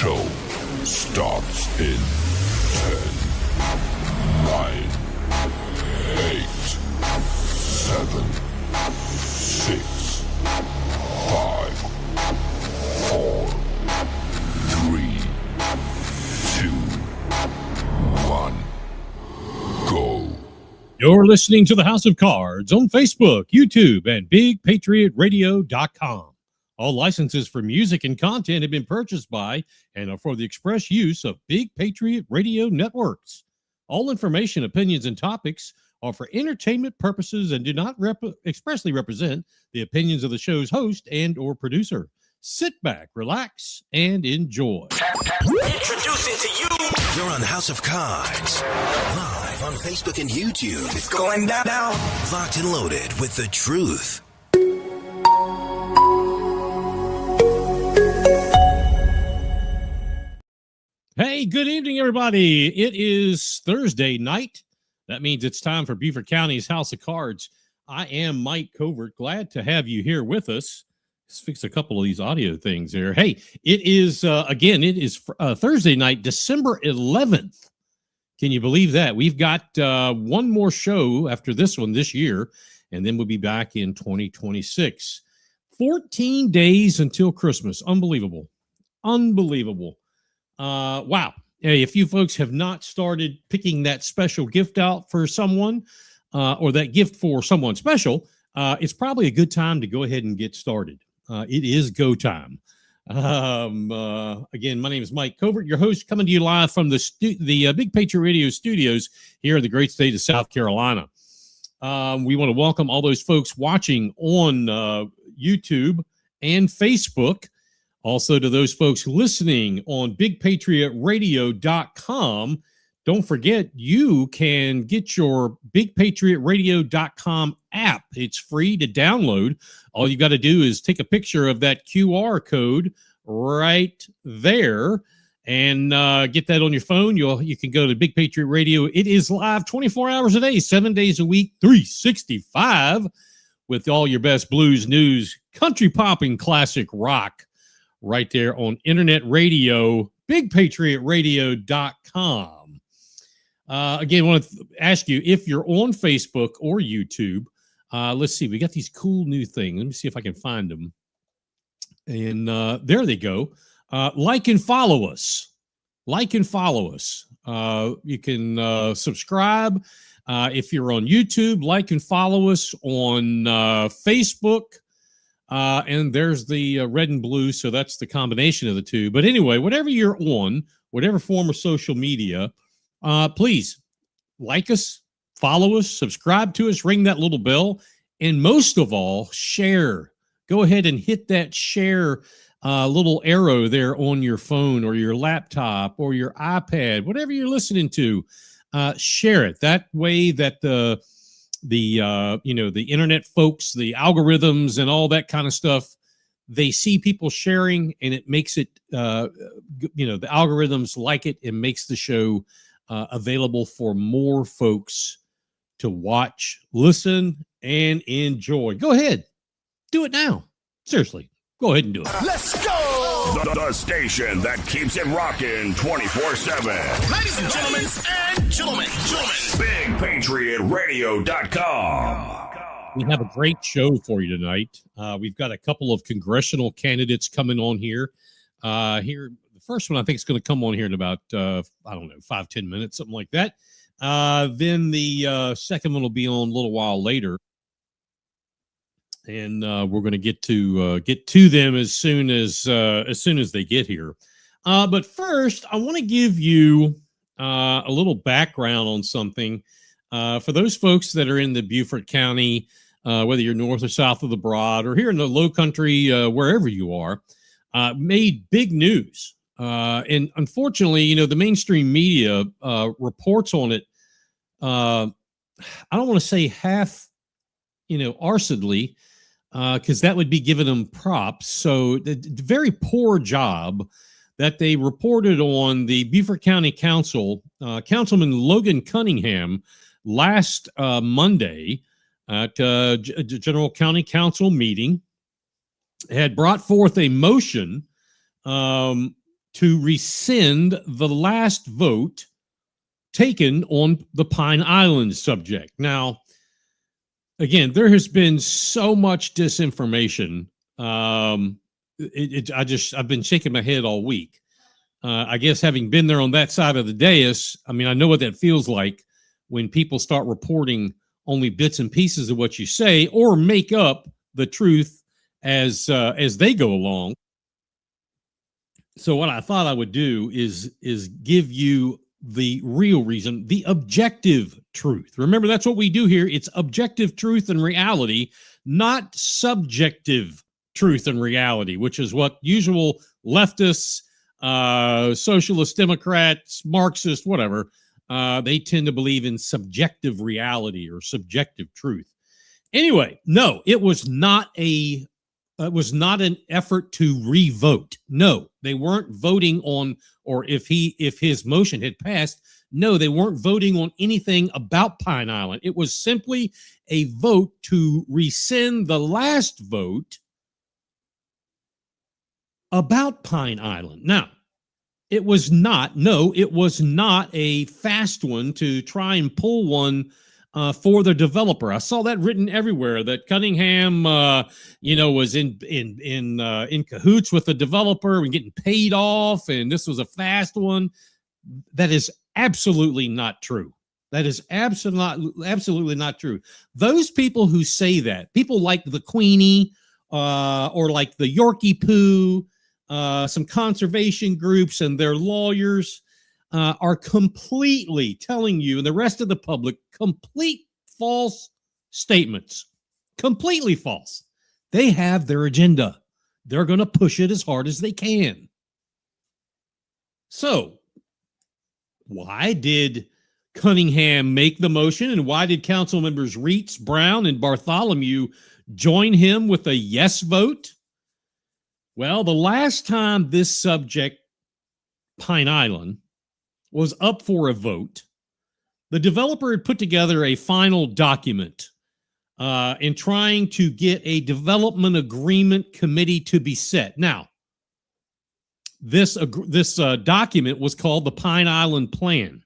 show starts in 10, 9, 8, 7, 6, 5, 4, 3, 2, 1, go. You're listening to the House of Cards on Facebook, YouTube, and BigPatriotRadio.com. All licenses for music and content have been purchased by and are for the express use of Big Patriot Radio Networks. All information, opinions, and topics are for entertainment purposes and do not expressly represent the opinions of the show's host and or producer. Sit back, relax, and enjoy. Introducing to you. You're on House of Cards, live on Facebook and YouTube. It's going down. Locked and loaded with the truth. Hey, good evening, everybody. It is Thursday night. That means it's time for Beaufort County's House of Cards. I am Mike Covert. Glad to have you here with us. Let's fix a couple of these audio things there. Hey, it is, Thursday night, December 11th. Can you believe that? We've got one more show after this one this year, and then we'll be back in 2026. 14 days until Christmas. Unbelievable. Wow. Hey, if you folks have not started picking that special gift out for someone or that gift for someone special, it's probably a good time to go ahead and get started. It is go time. Again, my name is Mike Covert, your host, coming to you live from the Big Patriot Radio studios here in the great state of South Carolina. We want to welcome all those folks watching on YouTube and Facebook. Also, to those folks listening on BigPatriotRadio.com, don't forget you can get your BigPatriotRadio.com app. It's free to download. All you got to do is take a picture of that QR code right there and get that on your phone. You can go to Big Patriot Radio. It is live 24 hours a day, 7 days a week, 365, with all your best blues, news, country popping, classic rock. Right there on internet radio, BigPatriotRadio.com. Again, I want to ask you if you're on Facebook or YouTube. Let's see, we got these cool new things. Let me see if I can find them. And there they go. Like and follow us. You can subscribe if you're on YouTube. Like and follow us on Facebook. And there's the red and blue, so that's the combination of the two. But anyway, whatever you're on, whatever form of social media, please like us, follow us, subscribe to us, ring that little bell, and most of all, share. Go ahead and hit that share little arrow there on your phone or your laptop or your iPad, whatever you're listening to. Share it. That way that the internet folks, the algorithms and all that kind of stuff, they see people sharing and it makes it, the algorithms like it and makes the show available for more folks to watch, listen, and enjoy. Go ahead. Do it now. Seriously. Go ahead and do it. Let's go. The station that keeps it rocking 24/7. Ladies and gentlemen, BigPatriotRadio.com. We have a great show for you tonight. We've got a couple of congressional candidates coming on here. The first one I think is going to come on here in about, 5-10 minutes, something like that. Then the second one will be on a little while later. And we're going to get to them as soon as they get here. But first, I want to give you a little background on something for those folks that are in the Beaufort County, whether you're north or south of the Broad or here in the Low Country, wherever you are, made big news. And unfortunately, the mainstream media reports on it. I don't want to say half, arsedly. Because that would be giving them props. So the very poor job that they reported on the Beaufort County Council, Councilman Logan Cunningham, last Monday at General County Council meeting, had brought forth a motion to rescind the last vote taken on the Pine Island subject. Now, again, there has been so much disinformation. I've been shaking my head all week. I guess having been there on that side of the dais, I mean, I know what that feels like when people start reporting only bits and pieces of what you say or make up the truth as they go along. So what I thought I would do is give you the real reason, the objective truth. Remember, that's what we do here. It's objective truth and reality, not subjective truth and reality, which is what usual leftists, socialist Democrats, Marxists, whatever, they tend to believe in subjective reality or subjective truth. Anyway, no, it was not an effort to re-vote. No, they weren't voting on, or if his motion had passed, no, they weren't voting on anything about Pine Island. It was simply a vote to rescind the last vote about Pine Island. Now, it was not a fast one to try and pull one for the developer. I saw that written everywhere that Cunningham, was in cahoots with the developer and getting paid off, and this was a fast one. That is absolutely not true. That is absolutely not true. Those people who say that, people like the Queenie or like the Yorkie Poo, some conservation groups and their lawyers, are completely telling you and the rest of the public complete false statements. Completely false. They have their agenda. They're going to push it as hard as they can. So, why did Cunningham make the motion, and why did council members Reitz, Brown, and Bartholomew join him with a yes vote? Well, the last time this subject, Pine Island, was up for a vote, the developer had put together a final document in trying to get a development agreement committee to be set. Now, this document was called the Pine Island Plan.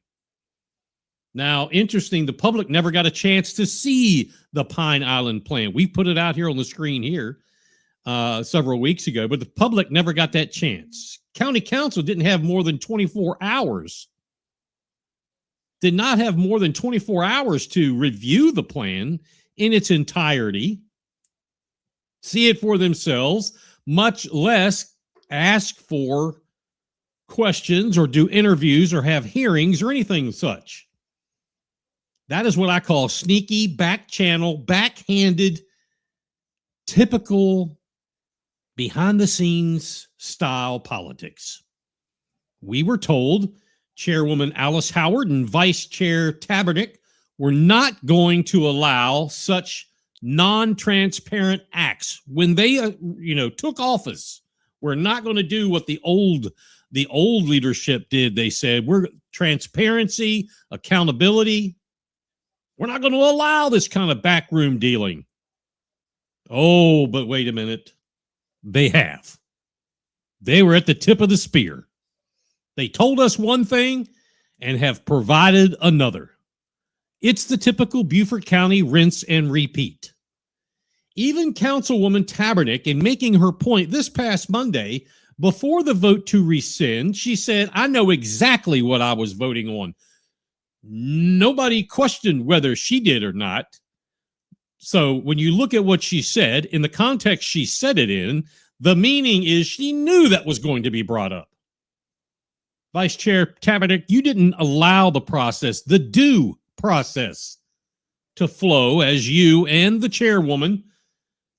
Now, interesting, the public never got a chance to see the Pine Island Plan. We put it out here on the screen here several weeks ago, but the public never got that chance. County Council didn't have more than 24 hours. Did not have more than 24 hours to review the plan in its entirety, see it for themselves, much less ask for questions or do interviews or have hearings or anything such. That is what I call sneaky, back channel, backhanded, typical behind-the-scenes style politics. We were told Chairwoman Alice Howard and Vice Chair Tabernick were not going to allow such non-transparent acts when they, took office. We're not going to do what the old leadership did. They said, we're transparency, accountability. We're not going to allow this kind of backroom dealing. Oh, but wait a minute. They have. They were at the tip of the spear. They told us one thing and have provided another. It's the typical Beaufort County rinse and repeat. Even Councilwoman Tabernick, in making her point this past Monday, before the vote to rescind, she said, I know exactly what I was voting on. Nobody questioned whether she did or not. So when you look at what she said, in the context she said it in, the meaning is she knew that was going to be brought up. Vice Chair Tabernick, you didn't allow the process, the due process, to flow as you and the chairwoman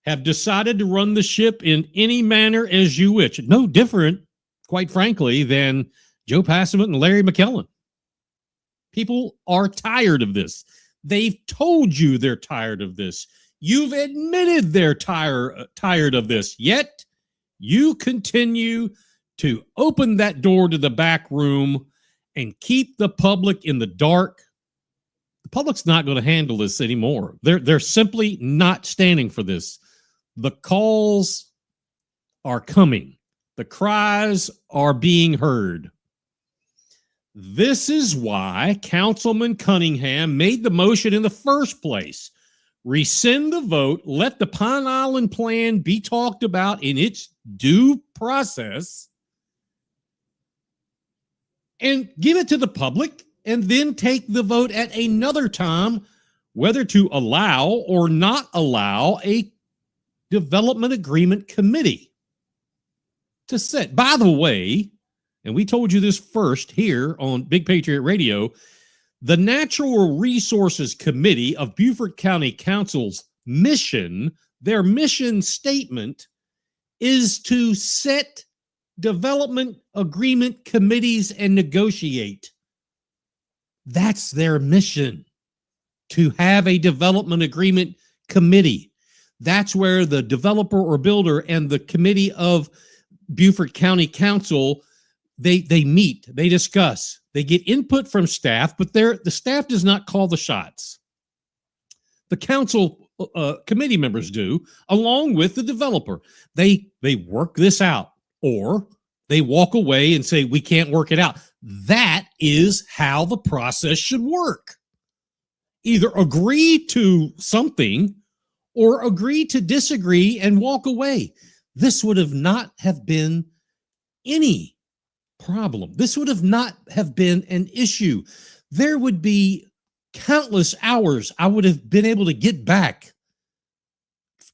have decided to run the ship in any manner as you wish. No different, quite frankly, than Joe Passman and Larry McKellen. People are tired of this. They've told you they're tired of this. You've admitted they're tired of this, yet you continue to open that door to the back room and keep the public in the dark. The public's not going to handle this anymore. They're simply not standing for this. The calls are coming. The cries are being heard. This is why Councilman Cunningham made the motion in the first place. Rescind the vote, let the Pine Island plan be talked about in its due process, and give it to the public, and then take the vote at another time, whether to allow or not allow a development agreement committee to sit. By the way, and we told you this first here on Big Patriot Radio, the Natural Resources Committee of Beaufort County Council's mission, their mission statement, is to set development agreement committees and negotiate. That's their mission, to have a development agreement committee. That's where the developer or builder and the committee of Beaufort County Council, they meet, they discuss, they get input from staff, but the staff does not call the shots. The council committee members do, along with the developer. They work this out, or they walk away and say, we can't work it out. That is how the process should work. Either agree to something or agree to disagree and walk away. This would have not have been any problem. This would have not have been an issue. There would be countless hours I would have been able to get back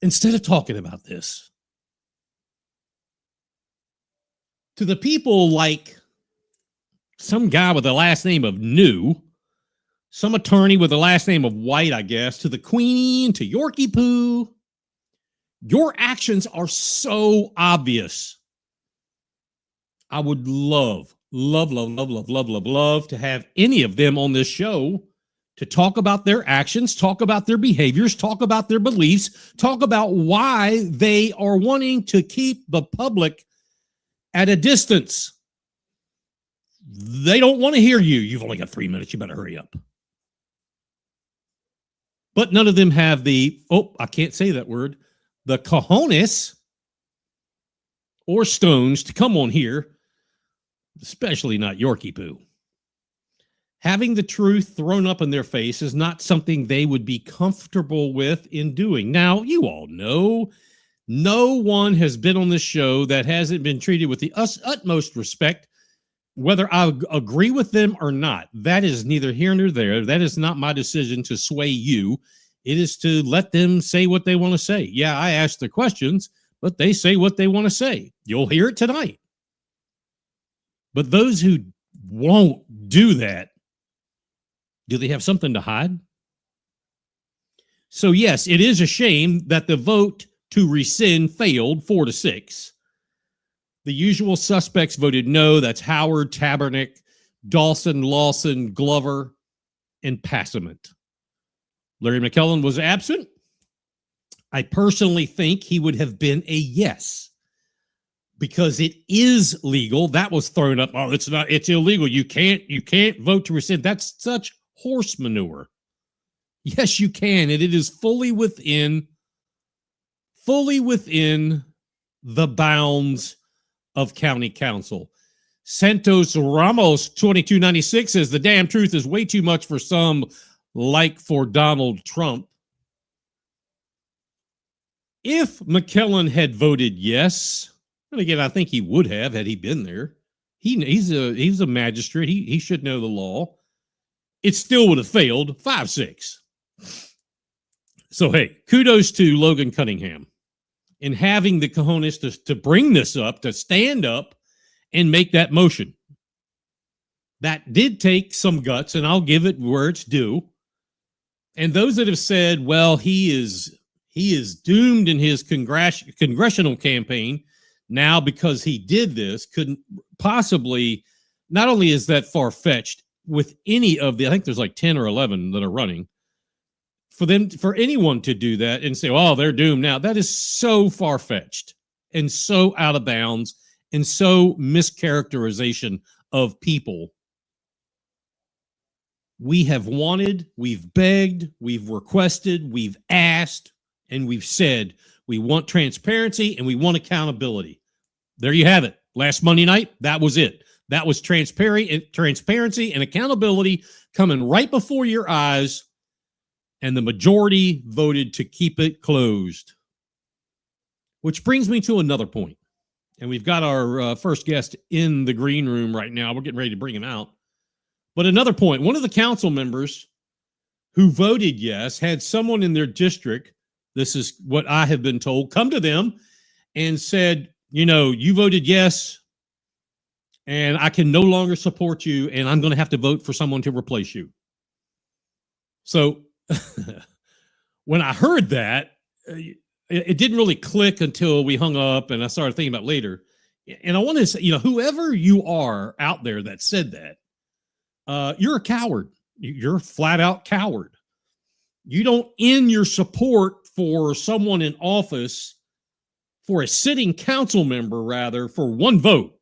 instead of talking about this. To the people like some guy with the last name of New, some attorney with the last name of White, I guess, to the Queen, to Yorkie Poo, your actions are so obvious. I would love to have any of them on this show to talk about their actions, talk about their behaviors, talk about their beliefs, talk about why they are wanting to keep the public at a distance. They don't want to hear you. You've only got 3 minutes. You better hurry up. But none of them have the, I can't say that word, the cojones or stones to come on here, especially not Yorkie Poo. Having the truth thrown up in their face is not something they would be comfortable with in doing. Now, you all know, no one has been on this show that hasn't been treated with the utmost respect, whether I agree with them or not. That is neither here nor there. That is not my decision to sway you. It is to let them say what they want to say. Yeah, I ask the questions, but they say what they want to say. You'll hear it tonight. But those who won't do that, do they have something to hide? So yes, it is a shame that the vote to rescind failed 4-6. The usual suspects voted no. That's Howard, Tabernick, Dawson, Lawson, Glover, and Passament. Larry McKellen was absent. I personally think he would have been a yes, because it is legal. That was thrown up. Oh, it's not, it's illegal. You can't vote to rescind. That's such horse manure. Yes, you can. And it is fully within the bounds of county council. Santos Ramos 2296 says the damn truth is way too much for some, like for Donald Trump. If McKellen had voted yes, and again, I think he would have had he been there. He's a magistrate. He should know the law. It still would have failed 5-6. So, hey, kudos to Logan Cunningham in having the cojones to bring this up, to stand up and make that motion. That did take some guts, and I'll give it where it's due. And those that have said, well, he is doomed in his congressional campaign now because he did this, couldn't possibly, not only is that far-fetched with any of the, I think there's like 10 or 11 that are running, for anyone to do that and say, oh, they're doomed now, that is so far-fetched and so out of bounds and so mischaracterization of people. We have wanted, we've begged, we've requested, we've asked, and we've said we want transparency and we want accountability. There you have it. Last Monday night, that was it. That was transparency and accountability coming right before your eyes, and the majority voted to keep it closed. Which brings me to another point. And we've got our first guest in the green room right now. We're getting ready to bring him out. But another point, one of the council members who voted yes had someone in their district, this is what I have been told, come to them and said, you voted yes, and I can no longer support you, and I'm going to have to vote for someone to replace you. So when I heard that, it didn't really click until we hung up and I started thinking about it later. And I want to say, whoever you are out there that said that, you're a coward. You're a flat out coward. You don't end your support for someone in office, for a sitting council member, rather, for one vote,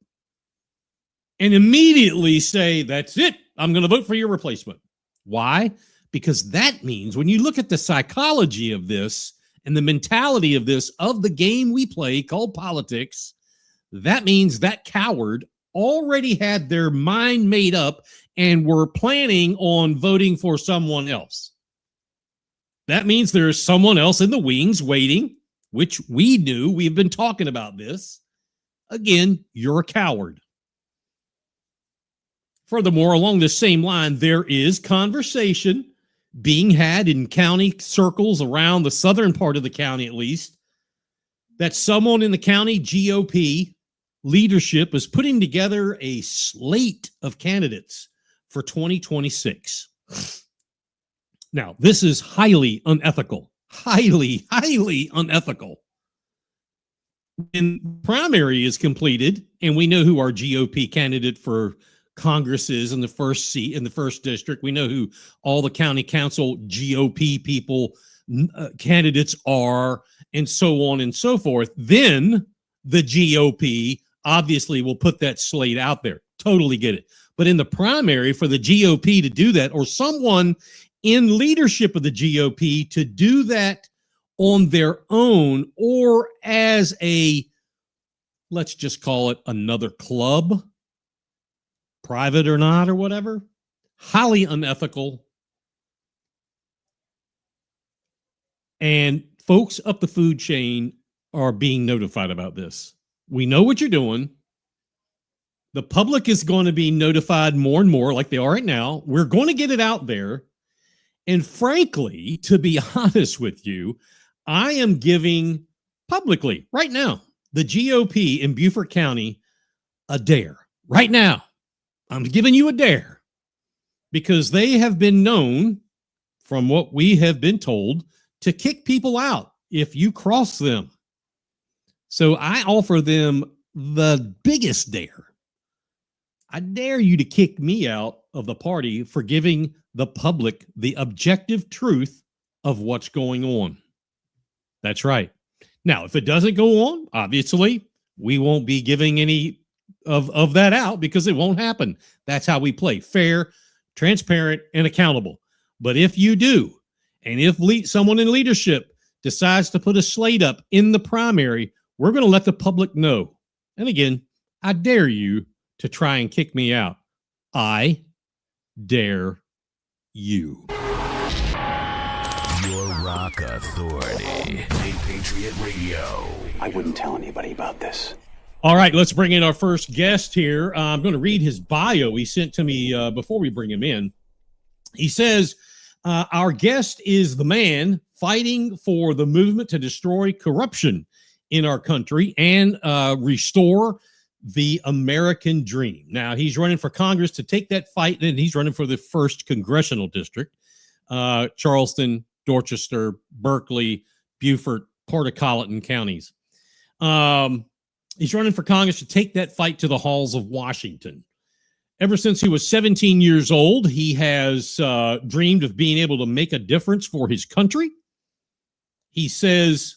and immediately say, that's it, I'm going to vote for your replacement. Why? Because that means when you look at the psychology of this and the mentality of this, of the game we play called politics, that means that coward already had their mind made up and were planning on voting for someone else. That means there's someone else in the wings waiting, which we knew. We've been talking about this. Again, you're a coward. Furthermore, along the same line, there is conversation being had in county circles around the southern part of the county, at least, that someone in the county GOP leadership is putting together a slate of candidates for 2026. Now, this is highly unethical, highly unethical. When primary is completed, and we know who our GOP candidate for Congress is in the first seat, in the first district. We know who all the county council GOP people, candidates are, and so on and so forth. Then the GOP obviously will put that slate out there. Totally get it. But in the primary, for the GOP to do that, or someone in leadership of the GOP to do that on their own, or as a, let's just call it another club, private or not, or whatever, highly unethical. And folks up the food chain are being notified about this. We know what you're doing. The public is going to be notified more and more, like they are right now. We're going to get it out there. And frankly, to be honest with you, I am giving publicly right now the GOP in Beaufort County a dare. Right now, I'm giving you a dare, because they have been known, from what we have been told, to kick people out if you cross them. So I offer them the biggest dare. I dare you to kick me out of the party for giving the public the objective truth of what's going on. That's right. Now, if it doesn't go on, obviously, we won't be giving any of that out, because it won't happen. That's how we play: fair, transparent, and accountable. But if you do, and if someone in leadership decides to put a slate up in the primary, we're going to let the public know. And again, I dare you to try and kick me out. I dare you. Your Rock Authority. Big Patriot Radio. I wouldn't tell anybody about this. All right, let's bring in our first guest here. I'm going to read his bio he sent to me before we bring him in. He says, our guest is the man fighting for the movement to destroy corruption in our country and restore the American dream. Now, he's running for Congress to take that fight, and he's running for the 1st Congressional District, Charleston, Dorchester, Berkeley, Beaufort, part of Colleton counties. He's running for Congress to take that fight to the halls of Washington. Ever since he was 17 years old, he has dreamed of being able to make a difference for his country. He says,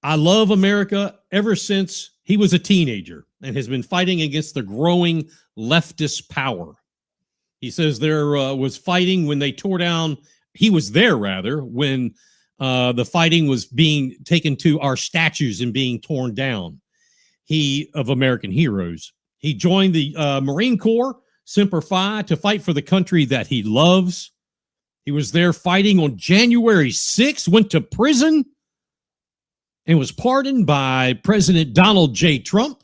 I love America ever since he was a teenager, and has been fighting against the growing leftist power. He says there was fighting when they tore down, he was there rather, when the fighting was being taken to our statues and being torn down. of American heroes. He joined the Marine Corps, Semper Fi, to fight for the country that he loves. He was there fighting on January 6th, went to prison, and was pardoned by President Donald J. Trump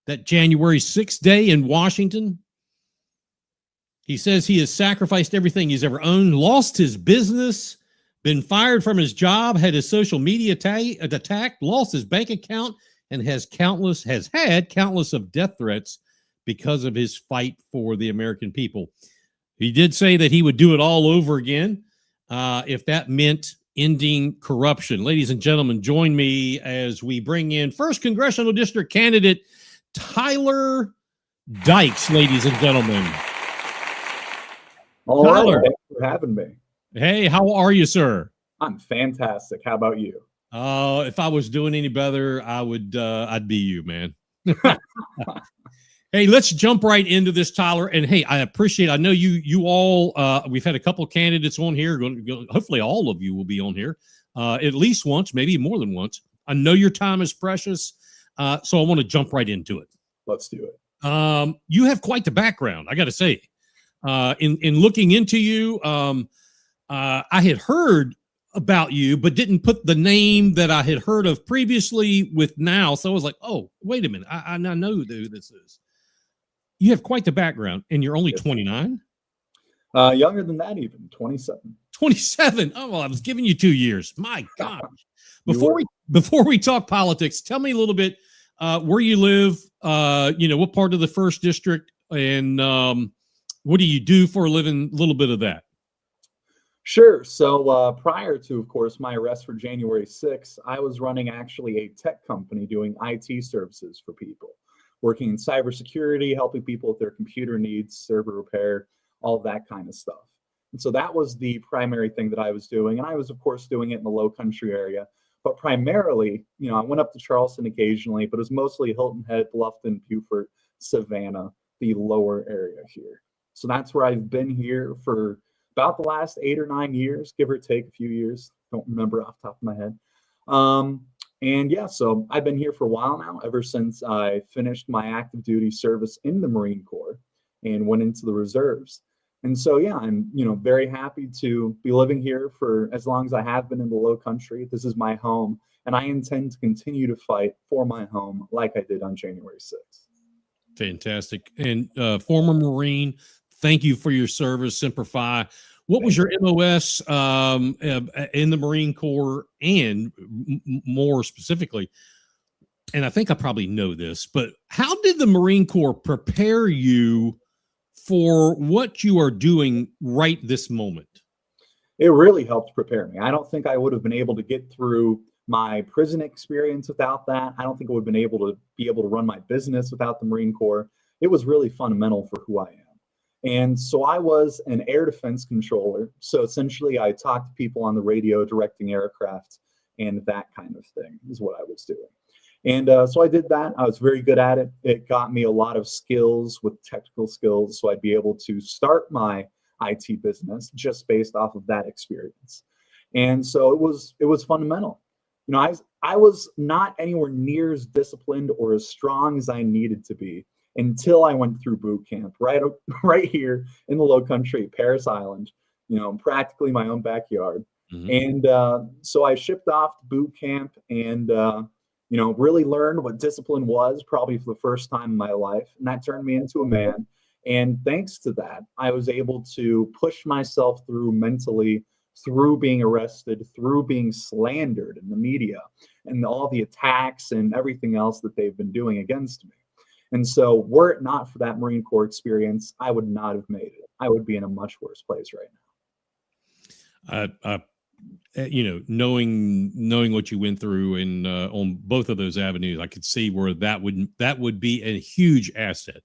that January 6th day in Washington. He says he has sacrificed everything he's ever owned, lost his business, been fired from his job, had his social media attacked, lost his bank account, and has had countless of death threats because of his fight for the American people. He did say that he would do it all over again if that meant ending corruption. Ladies and gentlemen, join me as we bring in 1st Congressional District candidate Tyler Dykes, ladies and gentlemen. All Tyler. right, thanks for having me. Hey, how are you, sir? I'm fantastic. How about you? If I was doing any better, I'd be you, man. Hey, let's jump right into this, Tyler. And hey, I know you all, we've had a couple of candidates on here. Hopefully all of you will be on here at least once, maybe more than once. I know your time is precious. So I want to jump right into it. Let's do it. You have quite the background, I got to say. In looking into you, I had heard about you, but didn't put the name that I had heard of previously with now. So I was like, oh, wait a minute. I know who this is. You have quite the background, and you're only 29? Younger than that, even 27. 27. Oh, well, I was giving you 2 years. My gosh. Before we talk politics, tell me a little bit where you live, what part of the 1st District, and what do you do for a living? A little bit of that. Sure. So prior to, of course, my arrest for January 6th, I was running actually a tech company doing IT services for people, working in cybersecurity, helping people with their computer needs, server repair, all of that kind of stuff. And so that was the primary thing that I was doing. And I was, of course, doing it in the Low Country area. But primarily, I went up to Charleston occasionally, but it was mostly Hilton Head, Bluffton, Beaufort, Savannah, the lower area here. So that's where I've been here for about the last 8 or 9 years, give or take a few years. Don't remember off the top of my head. And yeah, so I've been here for a while now, ever since I finished my active duty service in the Marine Corps and went into the reserves. And so, yeah, I'm, very happy to be living here for as long as I have been in the Low Country. This is my home, and I intend to continue to fight for my home like I did on January 6th. Fantastic. And former Marine, thank you for your service, Semper Fi. What was your MOS in the Marine Corps, and more specifically, and I think I probably know this, but how did the Marine Corps prepare you for what you are doing right this moment? It really helped prepare me. I don't think I would have been able to get through my prison experience without that. I don't think I would have been able to run my business without the Marine Corps. It was really fundamental for who I am. And so I was an air defense controller. So essentially I talked to people on the radio, directing aircraft, and that kind of thing is what I was doing. And so I did that. I was very good at it. It got me a lot of skills with technical skills. So I'd be able to start my IT business just based off of that experience. And so it was fundamental. I was not anywhere near as disciplined or as strong as I needed to be until I went through boot camp right here in the Low Country, Parris Island, practically my own backyard. Mm-hmm. And so I shipped off to boot camp and, really learned what discipline was probably for the first time in my life. And that turned me into a man. And thanks to that, I was able to push myself through mentally, through being arrested, through being slandered in the media and all the attacks and everything else that they've been doing against me. And so were it not for that Marine Corps experience, I would not have made it. I would be in a much worse place right now. Knowing what you went through and on both of those avenues, I could see where that would be a huge asset.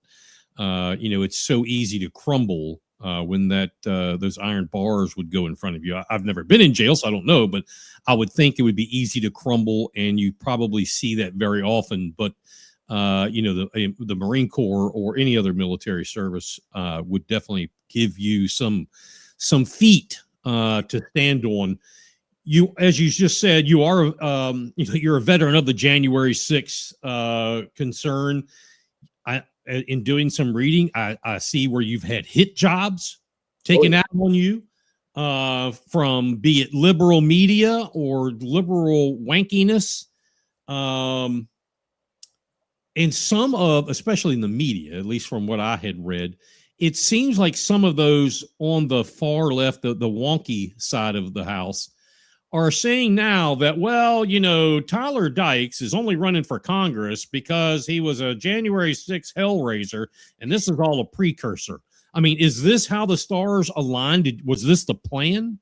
It's so easy to crumble when those iron bars would go in front of you. I've never been in jail, so I don't know, but I would think it would be easy to crumble, and you probably see that very often. But the Marine Corps or any other military service would definitely give you some feet to stand on. as you just said, you are, you're a veteran of the January 6th concern. In doing some reading, I see where you've had hit jobs taken out on you from, be it liberal media or liberal wankiness. And some of, especially in the media, at least from what I had read, it seems like some of those on the far left, the wonky side of the house, are saying now that, well, Tyler Dykes is only running for Congress because he was a January 6th hellraiser, and this is all a precursor. I mean, is this how the stars aligned? Was this the plan?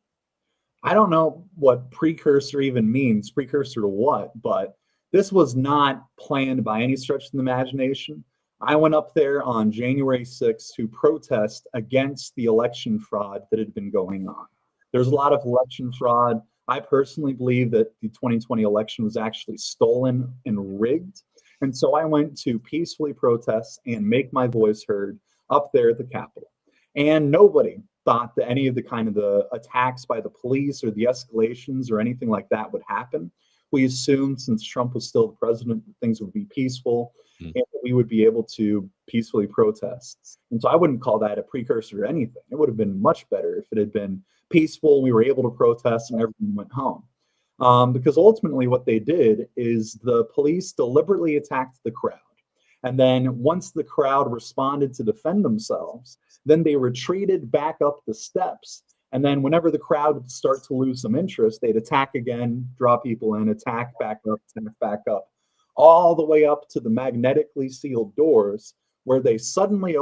I don't know what precursor even means, precursor to what, but this was not planned by any stretch of the imagination. I went up there on January 6th to protest against the election fraud that had been going on. There's a lot of election fraud. I personally believe that the 2020 election was actually stolen and rigged. And so I went to peacefully protest and make my voice heard up there at the Capitol. And nobody thought that any of the attacks by the police or the escalations or anything like that would happen. We assumed, since Trump was still the president, that things would be peaceful and that we would be able to peacefully protest. And so I wouldn't call that a precursor to anything. It would have been much better if it had been peaceful, we were able to protest, and everyone went home. Because ultimately what they did is the police deliberately attacked the crowd. And then once the crowd responded to defend themselves, then they retreated back up the steps. And then whenever the crowd would start to lose some interest, they'd attack again, draw people in, attack back up, all the way up to the magnetically sealed doors where they suddenly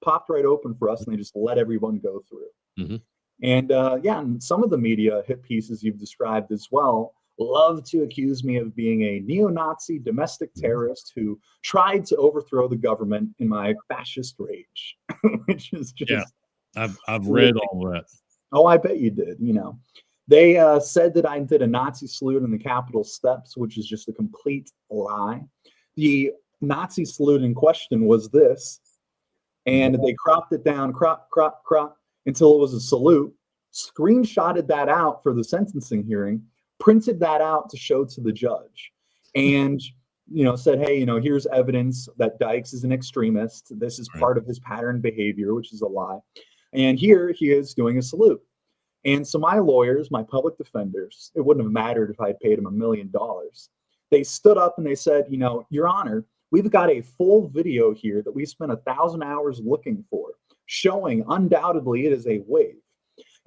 popped right open for us, and they just let everyone go through. Mm-hmm. And and some of the media hit pieces you've described as well love to accuse me of being a neo-Nazi domestic terrorist who tried to overthrow the government in my fascist rage, which is just... Yeah, I've read all that. Oh, I bet you did. They said that I did a Nazi salute in the Capitol steps, which is just a complete lie. The Nazi salute in question was this, and they cropped it down, crop, until it was a salute, screenshotted that out for the sentencing hearing, printed that out to show to the judge, and said, hey, here's evidence that Dykes is an extremist. This is part of his pattern behavior, which is a lie. And here he is doing a salute. And so my lawyers, my public defenders, it wouldn't have mattered if I had paid him $1 million. They stood up and they said, Your Honor, we've got a full video here that we spent 1,000 hours looking for, showing undoubtedly it is a wave.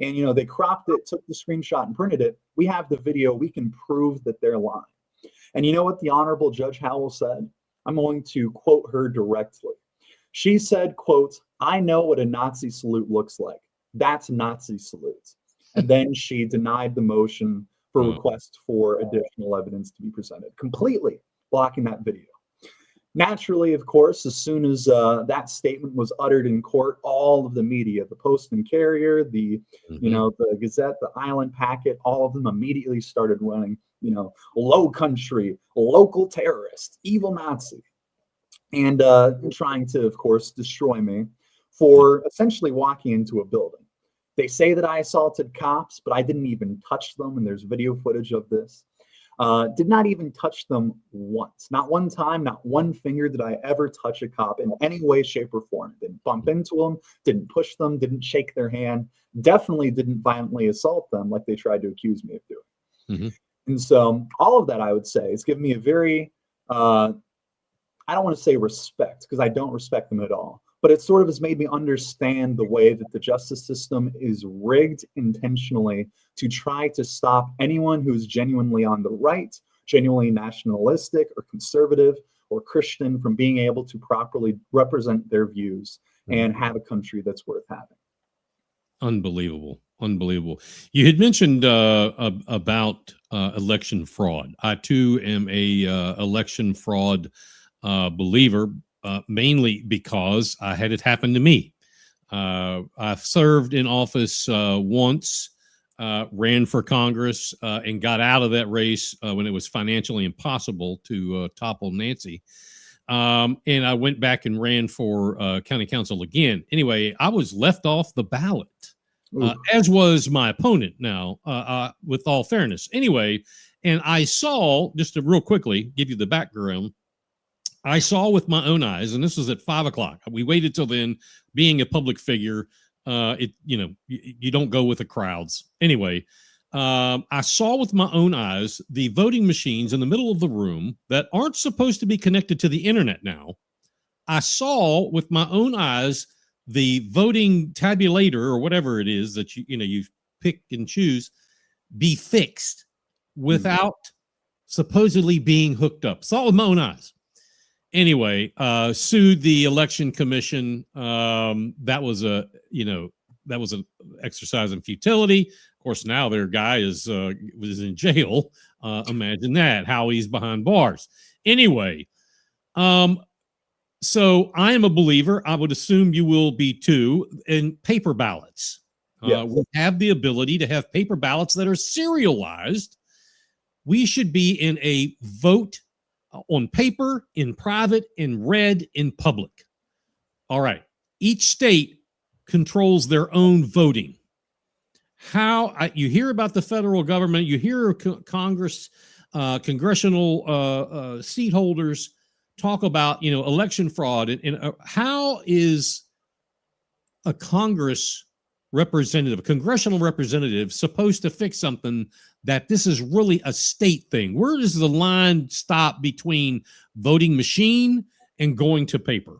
And, they cropped it, took the screenshot and printed it. We have the video. We can prove that they're lying. And you know what the Honorable Judge Howell said? I'm going to quote her directly. She said, quote, I know what a Nazi salute looks like. That's Nazi salute. And then she denied the motion for request for additional evidence to be presented, completely blocking that video. Naturally, of course, as soon as that statement was uttered in court, all of the media, the Post and Carrier, the Gazette, the Island Packet, all of them immediately started running, low country, local terrorist, evil Nazi, and trying to, of course, destroy me for essentially walking into a building. They say that I assaulted cops, but I didn't even touch them, and there's video footage of this. Did not even touch them once. Not one time, not one finger did I ever touch a cop in any way, shape, or form. Didn't bump into them, didn't push them, didn't shake their hand, definitely didn't violently assault them like they tried to accuse me of doing. Mm-hmm. And so all of that, I would say, has given me a very, I don't want to say respect, because I don't respect them at all, but it sort of has made me understand the way that the justice system is rigged intentionally to try to stop anyone who's genuinely on the right, genuinely nationalistic or conservative or Christian from being able to properly represent their views and have a country that's worth having. Unbelievable. You had mentioned about election fraud. I too am a election fraud believer, mainly because I had it happen to me. I've served in office once, ran for Congress, and got out of that race when it was financially impossible to topple Nancy. And I went back and ran for county council again. Anyway, I was left off the ballot. as was my opponent now, with all fairness. Anyway, and I saw, just to real quickly give you the background, I saw with my own eyes, and this was at 5 o'clock. We waited till then. Being a public figure, you don't go with the crowds. Anyway, I saw with my own eyes the voting machines in the middle of the room that aren't supposed to be connected to the internet now. I saw with my own eyes the voting tabulator or whatever it is that you pick and choose be fixed without supposedly being hooked up. Saw it with my own eyes. Anyway, sued the election commission. That was an exercise in futility. Of course, now their guy was in jail. Imagine that, how he's behind bars. Anyway, so I am a believer. I would assume you will be too, in paper ballots. Yes. We have the ability to have paper ballots that are serialized. We should be in a vote on paper, in private, in red, in public. All right. Each state controls their own voting. You hear about the federal government, you hear Congress, congressional seat holders talk about, election fraud. And how is a congressional representative supposed to fix something that this is really a state thing? Where does the line stop between voting machine and going to paper?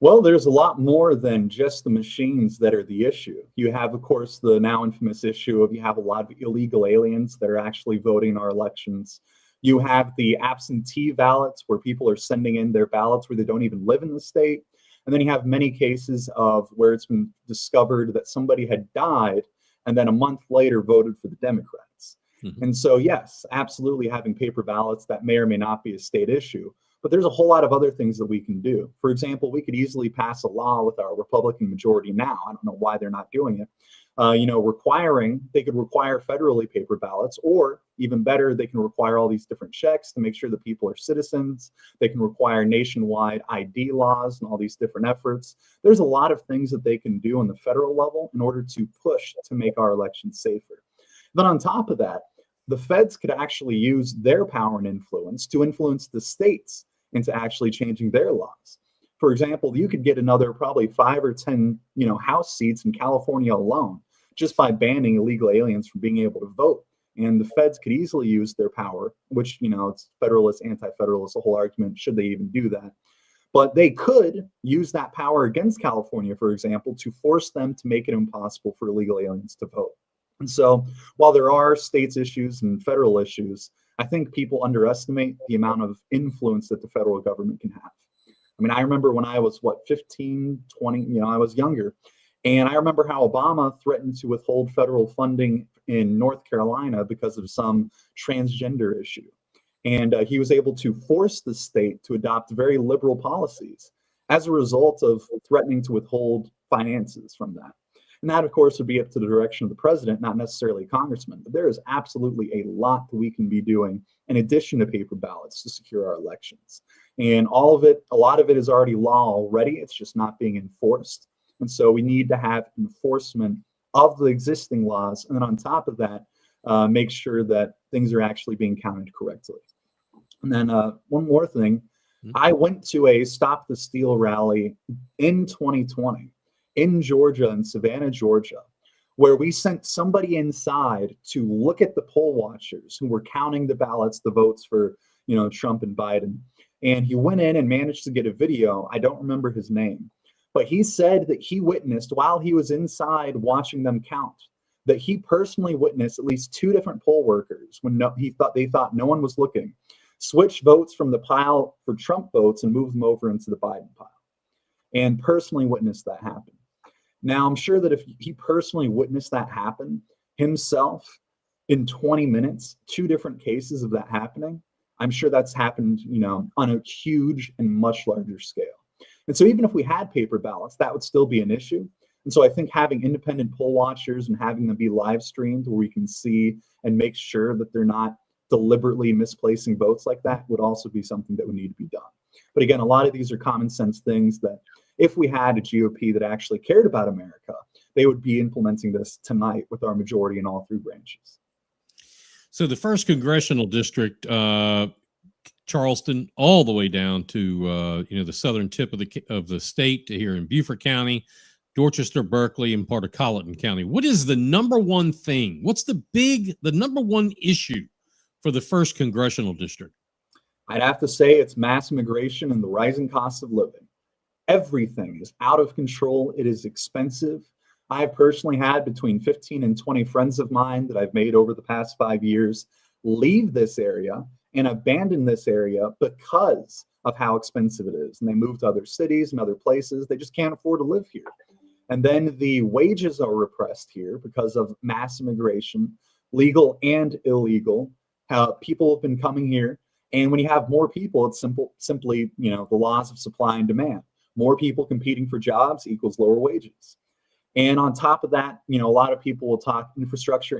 Well, there's a lot more than just the machines that are the issue. You have, of course, the now infamous issue of you have a lot of illegal aliens that are actually voting in our elections. You have the absentee ballots where people are sending in their ballots where they don't even live in the state. And then you have many cases of where it's been discovered that somebody had died and then a month later voted for the Democrats. Mm-hmm. And so, yes, absolutely having paper ballots, that may or may not be a state issue. But there's a whole lot of other things that we can do. For example, we could easily pass a law with our Republican majority now. I don't know why they're not doing it. They could require federally paper ballots, or even better, they can require all these different checks to make sure that people are citizens. They can require nationwide ID laws and all these different efforts. There's a lot of things that they can do on the federal level in order to push to make our elections safer. Then on top of that, the feds could actually use their power and influence to influence the states into actually changing their laws. For example, you could get another probably 5 or 10, House seats in California alone just by banning illegal aliens from being able to vote. And the feds could easily use their power, which, it's federalist, anti-federalist, the whole argument, should they even do that? But they could use that power against California, for example, to force them to make it impossible for illegal aliens to vote. And so while there are states issues and federal issues, I think people underestimate the amount of influence that the federal government can have. I mean, I remember when I was, 15, 20, I was younger. And I remember how Obama threatened to withhold federal funding in North Carolina because of some transgender issue. And he was able to force the state to adopt very liberal policies as a result of threatening to withhold finances from that. And that, of course, would be up to the direction of the president, not necessarily a congressman. But there is absolutely a lot that we can be doing in addition to paper ballots to secure our elections. And a lot of it is already law already. It's just not being enforced. And so we need to have enforcement of the existing laws. And then on top of that, make sure that things are actually being counted correctly. And then one more thing, I went to a Stop the Steal rally in 2020. In Georgia, in Savannah, Georgia, where we sent somebody inside to look at the poll watchers who were counting the ballots, the votes for, Trump and Biden. And he went in and managed to get a video. I don't remember his name, but he said that he witnessed while he was inside watching them count, that he personally witnessed at least 2 different poll workers when they thought no one was looking, switch votes from the pile for Trump votes and move them over into the Biden pile, and personally witnessed that happen. Now, I'm sure that if he personally witnessed that happen himself in 20 minutes, 2 different cases of that happening, I'm sure that's happened, on a huge and much larger scale. And so even if we had paper ballots, that would still be an issue. And so I think having independent poll watchers and having them be live streamed where we can see and make sure that they're not deliberately misplacing votes like that would also be something that would need to be done. But again, a lot of these are common sense things that if we had a GOP that actually cared about America, they would be implementing this tonight with our majority in all three branches. So the first congressional district, Charleston, all the way down to the southern tip of the state to here in Beaufort County, Dorchester, Berkeley, and part of Colleton County. What is the number one thing? What's the number one issue for the first congressional district? I'd have to say it's mass immigration and the rising cost of living. Everything is out of control. It is expensive. I've personally had between 15 and 20 friends of mine that I've made over the past 5 years leave this area and abandon this area because of how expensive it is. And they move to other cities and other places. They just can't afford to live here. And then the wages are repressed here because of mass immigration, legal and illegal. How people have been coming here. And when you have more people, it's simply, the laws of supply and demand. More people competing for jobs equals lower wages. And on top of that, a lot of people will talk infrastructure.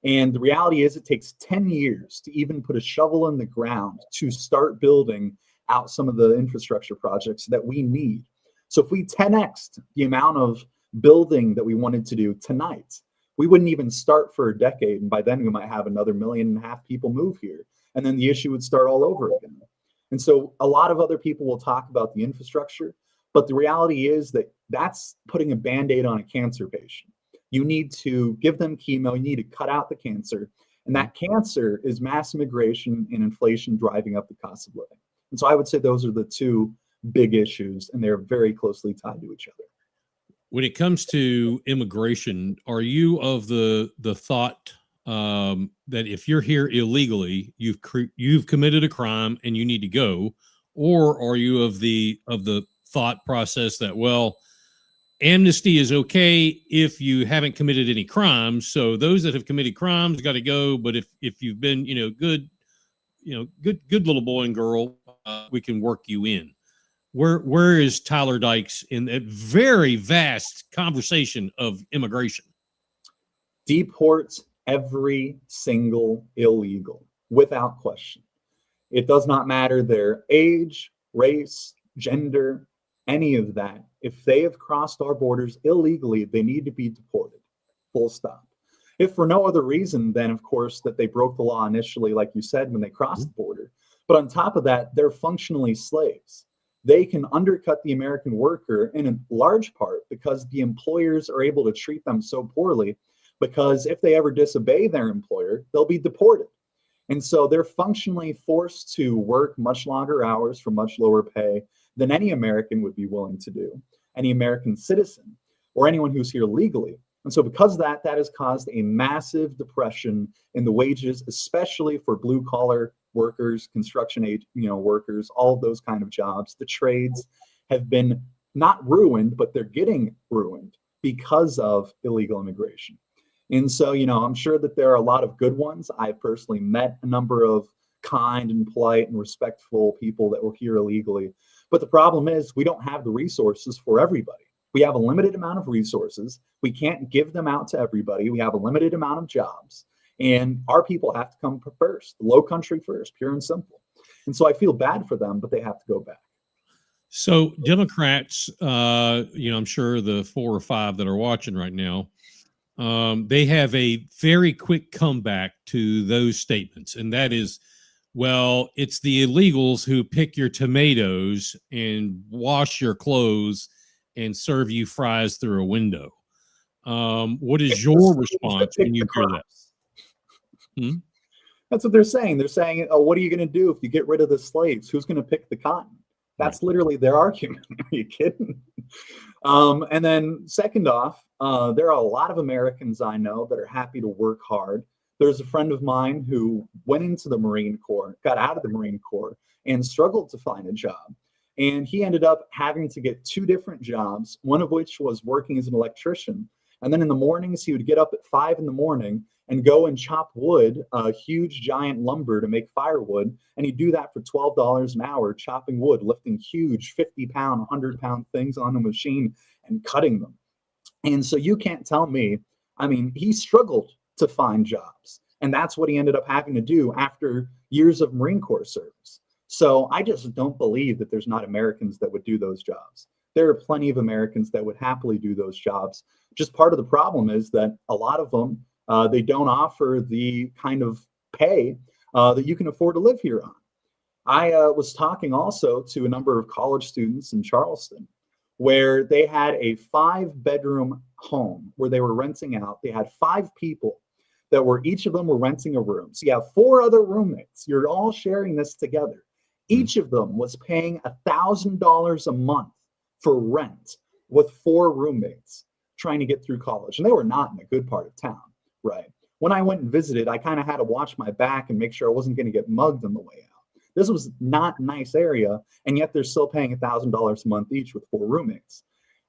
And the reality is it takes 10 years to even put a shovel in the ground to start building out some of the infrastructure projects that we need. So if we 10x'd the amount of building that we wanted to do tonight, we wouldn't even start for a decade. And by then we might have another 1.5 million people move here. And then the issue would start all over again. And so a lot of other people will talk about the infrastructure, but the reality is that that's putting a Band-Aid on a cancer patient. You need to give them chemo, you need to cut out the cancer. And that cancer is mass immigration and inflation driving up the cost of living. And so I would say those are the two big issues, and they're very closely tied to each other. When it comes to immigration, are you of the thought that if you're here illegally, you've committed a crime and you need to go, or are you of the thought process that, well, amnesty is okay if you haven't committed any crimes, so those that have committed crimes got to go, but if you've been good little boy and girl, we can work you in? Where is Tyler Dykes in that very vast conversation of immigration? Deport every single illegal without question. It does not matter their age, race, gender, any of that. If they have crossed our borders illegally, they need to be deported. Full stop. If for no other reason than, of course, that they broke the law initially, like you said, when they crossed the border. But on top of that, they're functionally slaves. They can undercut the American worker in a large part because the employers are able to treat them so poorly, because if they ever disobey their employer, they'll be deported. And so they're functionally forced to work much longer hours for much lower pay than any American would be willing to do, any American citizen or anyone who's here legally. And so because of that, that has caused a massive depression in the wages, especially for blue collar workers, construction workers, all of those kind of jobs. The trades have been not ruined, but they're getting ruined because of illegal immigration. And so, I'm sure that there are a lot of good ones. I've personally met a number of kind and polite and respectful people that were here illegally. But the problem is we don't have the resources for everybody. We have a limited amount of resources. We can't give them out to everybody. We have a limited amount of jobs. And our people have to come first, the low country first, pure and simple. And so I feel bad for them, but they have to go back. So Democrats, I'm sure the 4 or 5 that are watching right now, they have a very quick comeback to those statements. And that is, well, it's the illegals who pick your tomatoes and wash your clothes and serve you fries through a window. What is your response when you hear that? That's what they're saying. They're saying, oh, what are you going to do if you get rid of the slaves? Who's going to pick the cotton? That's literally their argument. Are you kidding? And then second off, there are a lot of Americans I know that are happy to work hard. There's a friend of mine who went into the Marine Corps, got out of the Marine Corps, and struggled to find a job. And he ended up having to get 2 different jobs, one of which was working as an electrician. And then in the mornings, he would get up at 5 in the morning and go and chop wood, huge giant lumber to make firewood. And he'd do that for $12 an hour, chopping wood, lifting huge 50-pound, 100-pound things on a machine and cutting them. And so you can't tell me, he struggled to find jobs. And that's what he ended up having to do after years of Marine Corps service. So I just don't believe that there's not Americans that would do those jobs. There are plenty of Americans that would happily do those jobs. Just part of the problem is that a lot of them, they don't offer the kind of pay that you can afford to live here on. I was talking also to a number of college students in Charleston where they had a 5-bedroom home where they were renting out. They had 5 people that were, each of them were renting a room. So you have 4 other roommates. You're all sharing this together. Each of them was paying $1,000 a month for rent with 4 roommates trying to get through college. And they were not in a good part of town, right? When I went and visited, I kind of had to watch my back and make sure I wasn't going to get mugged on the way out. This was not a nice area, and yet they're still paying $1,000 a month each with 4 roommates.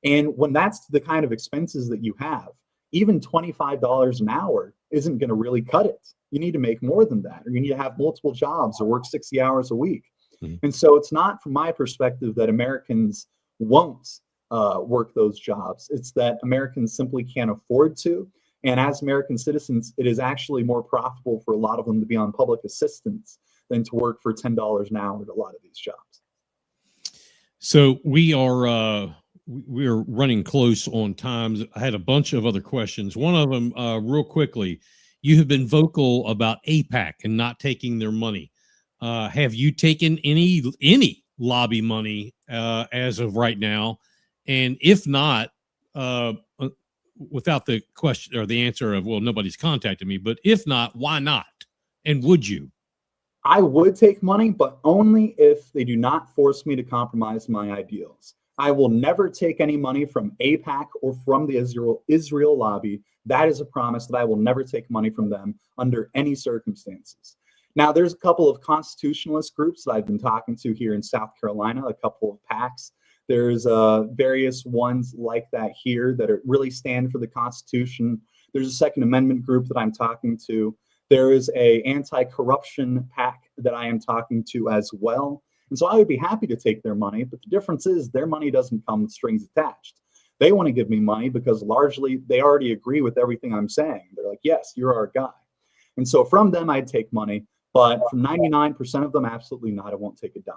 And when that's the kind of expenses that you have, even $25 an hour isn't going to really cut it. You need to make more than that, or you need to have multiple jobs or work 60 hours a week. And so it's not, from my perspective, that Americans won't work those jobs. It's that Americans simply can't afford to. And as American citizens, it is actually more profitable for a lot of them to be on public assistance than to work for $10 an hour at a lot of these jobs. So we are running close on times. I had a bunch of other questions. One of them, real quickly, you have been vocal about AIPAC and not taking their money. Have you taken any lobby money as of right now? And if not, without the question or the answer of, well, nobody's contacted me, but if not, why not? And would you? I would take money, but only if they do not force me to compromise my ideals. I will never take any money from AIPAC or from the Israel lobby. That is a promise that I will never take money from them under any circumstances. Now, there's a couple of constitutionalist groups that I've been talking to here in South Carolina, a couple of PACs. There's various ones like that here that really stand for the Constitution. There's a Second Amendment group that I'm talking to. There is a anti-corruption PAC that I am talking to as well. And so I would be happy to take their money, but the difference is their money doesn't come with strings attached. They want to give me money because largely they already agree with everything I'm saying. They're like, yes, you're our guy. And so from them, I'd take money, but from 99% of them, absolutely not. I won't take a dime.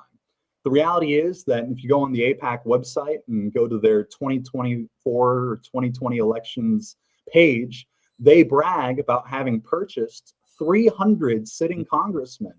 The reality is that if you go on the AIPAC website and go to their 2024 or 2020 elections page, they brag about having purchased 300 sitting congressmen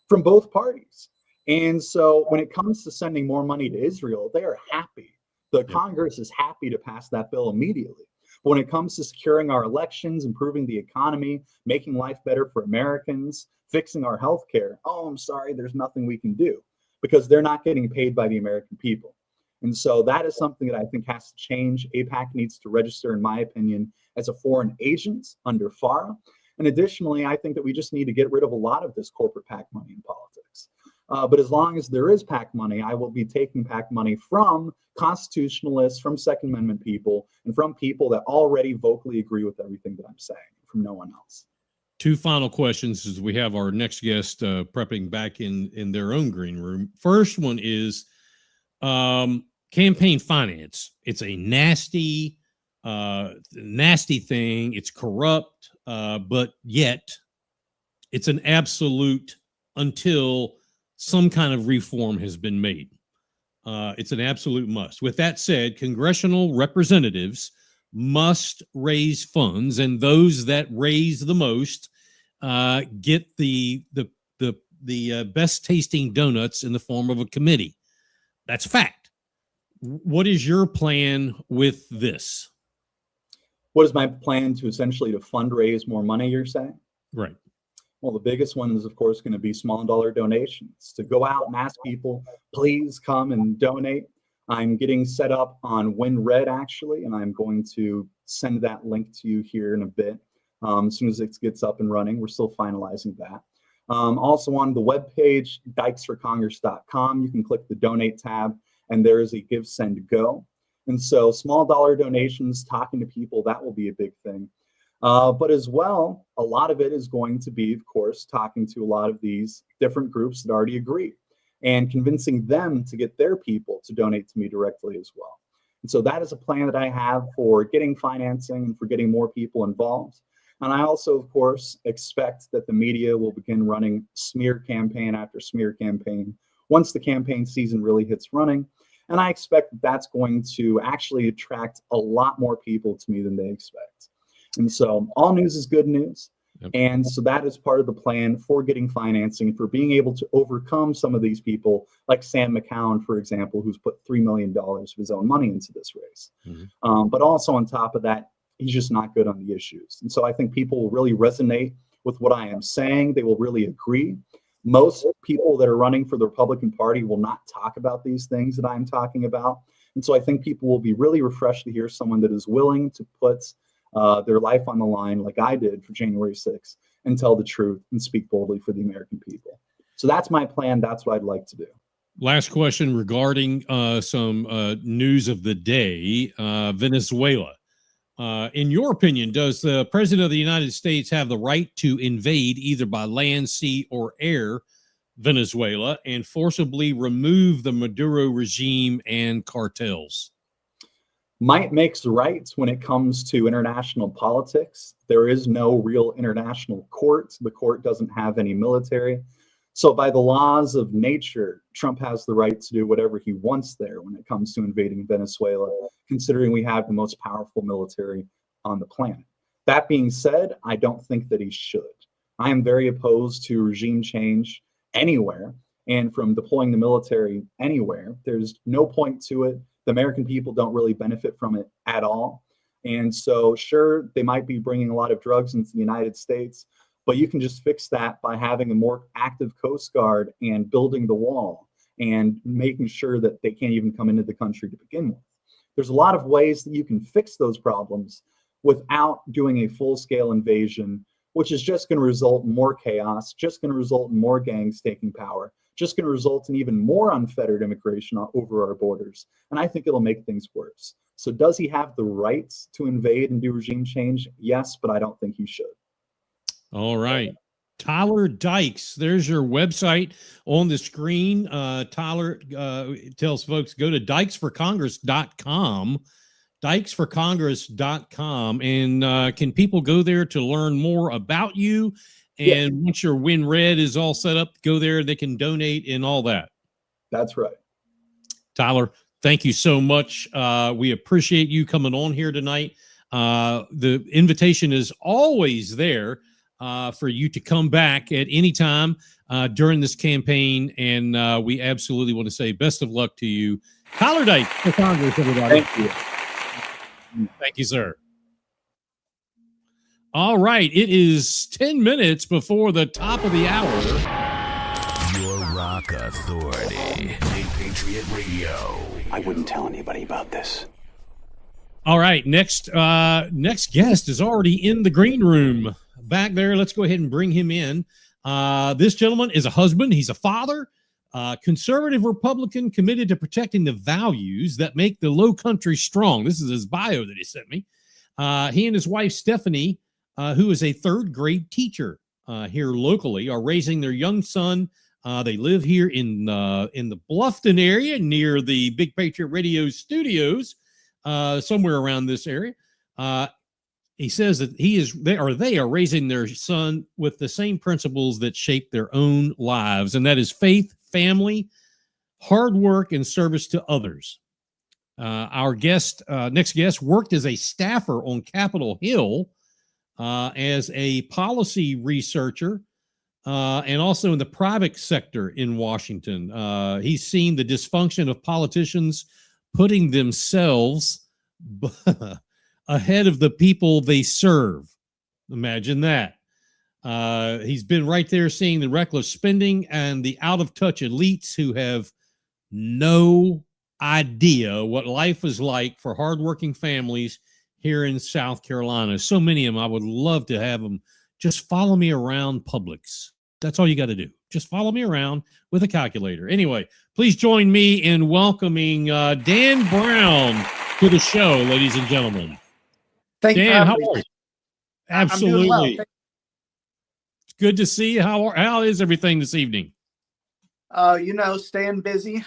from both parties. And so when it comes to sending more money to Israel, they are happy. The Congress is happy to pass that bill immediately. But when it comes to securing our elections, improving the economy, making life better for Americans, fixing our health care, oh, I'm sorry, there's nothing we can do because they're not getting paid by the American people. And so that is something that I think has to change. AIPAC needs to register, in my opinion, as a foreign agent under FARA. And additionally, I think that we just need to get rid of a lot of this corporate PAC money in politics. But as long as there is PAC money, I will be taking PAC money from constitutionalists, from Second Amendment people, and from people that already vocally agree with everything that I'm saying, from no one else. 2 final questions as we have our next guest prepping back in their own green room. First one is campaign finance. It's a nasty thing. It's corrupt, but yet it's an absolute until some kind of reform has been made. It's an absolute must. With that said, congressional representatives must raise funds, and those that raise the most get the best tasting donuts in the form of a committee. That's a fact. What is your plan with this? What is my plan to essentially to fundraise more money, you're saying? Right. Well, the biggest one is, of course, going to be small dollar donations. To go out and ask people, please come and donate. I'm getting set up on WinRed, actually, and I'm going to send that link to you here in a bit. As soon as it gets up and running, we're still finalizing that. Also on the webpage, dykesforcongress.com, you can click the donate tab, and there is a Give, Send, Go. And so small dollar donations, talking to people, that will be a big thing. But as well, a lot of it is going to be, of course, talking to a lot of these different groups that already agree and convincing them to get their people to donate to me directly as well. And so that is a plan that I have for getting financing and for getting more people involved. And I also, of course, expect that the media will begin running smear campaign after smear campaign once the campaign season really hits running. And I expect that that's going to actually attract a lot more people to me than they expect. And so all news is good news. Yep. And so that is part of the plan for getting financing, for being able to overcome some of these people, like Sam McCown, for example, who's put $3 million of his own money into this race. But also on top of that, he's just not good on the issues. And so I think people will really resonate with what I am saying. They will really agree. Most people that are running for the Republican Party will not talk about these things that I'm talking about. And so I think people will be really refreshed to hear someone that is willing to put their life on the line like I did for January 6th and tell the truth and speak boldly for the American people. So that's my plan. That's what I'd like to do. Last question regarding some news of the day, Venezuela. In your opinion, does the President of the United States have the right to invade either by land, sea, or air Venezuela and forcibly remove the Maduro regime and cartels? Might makes right when it comes to international politics. There is no real international court. The court doesn't have any military. So by the laws of nature, Trump has the right to do whatever he wants there when it comes to invading Venezuela, considering we have the most powerful military on the planet. That being said, I don't think that he should. I am very opposed to regime change anywhere, and from deploying the military anywhere. There's no point to it. The American people don't really benefit from it at all. And so, sure, they might be bringing a lot of drugs into the United States, but you can just fix that by having a more active Coast Guard and building the wall and making sure that they can't even come into the country to begin with. There's a lot of ways that you can fix those problems without doing a full-scale invasion, which is just going to result in more chaos, just going to result in more gangs taking power, just going to result in even more unfettered immigration over our borders. And I think it'll make things worse. So does he have the rights to invade and do regime change? Yes, but I don't think he should. All right. Tyler Dykes, there's your website on the screen. Tyler tells folks go to dykesforcongress.com, dykesforcongress.com. And can people go there to learn more about you? And once your Win Red is all set up, go there, they can donate and all that. That's right. Tyler, thank you so much. We appreciate you coming on here tonight. The invitation is always there for you to come back at any time during this campaign. And we absolutely want to say best of luck to you. Tyler Dykes for Congress, everybody. Thank you. Thank you, sir. All right. It is 10 minutes before the top of the hour. Your Rock Authority. Big Patriot Radio. I wouldn't tell anybody about this. All right. Next guest is already in the green room back there. Let's go ahead and bring him in. This gentleman is a husband. He's a father, conservative Republican committed to protecting the values that make the Low Country strong. This is his bio that he sent me. He and his wife, Stephanie, who is a third grade teacher here locally, are raising their young son. They live here in the Bluffton area near the Big Patriot Radio studios, somewhere around this area. He says that they are raising their son with the same principles that shape their own lives, and that is faith, family, hard work, and service to others. Our next guest worked as a staffer on Capitol Hill, as a policy researcher, and also in the private sector in Washington. He's seen the dysfunction of politicians putting themselves ahead of the people they serve. Imagine that. He's been right there seeing the reckless spending and the out-of-touch elites who have no idea what life is like for hardworking families here in South Carolina. So many of them, I would love to have them just follow me around Publix. That's all you got to do. Just follow me around with a calculator. Anyway, please join me in welcoming Dan Brown to the show, ladies and gentlemen. Thank you. Dan, how are you? Absolutely. Well. It's good to see you. How is everything this evening? Staying busy.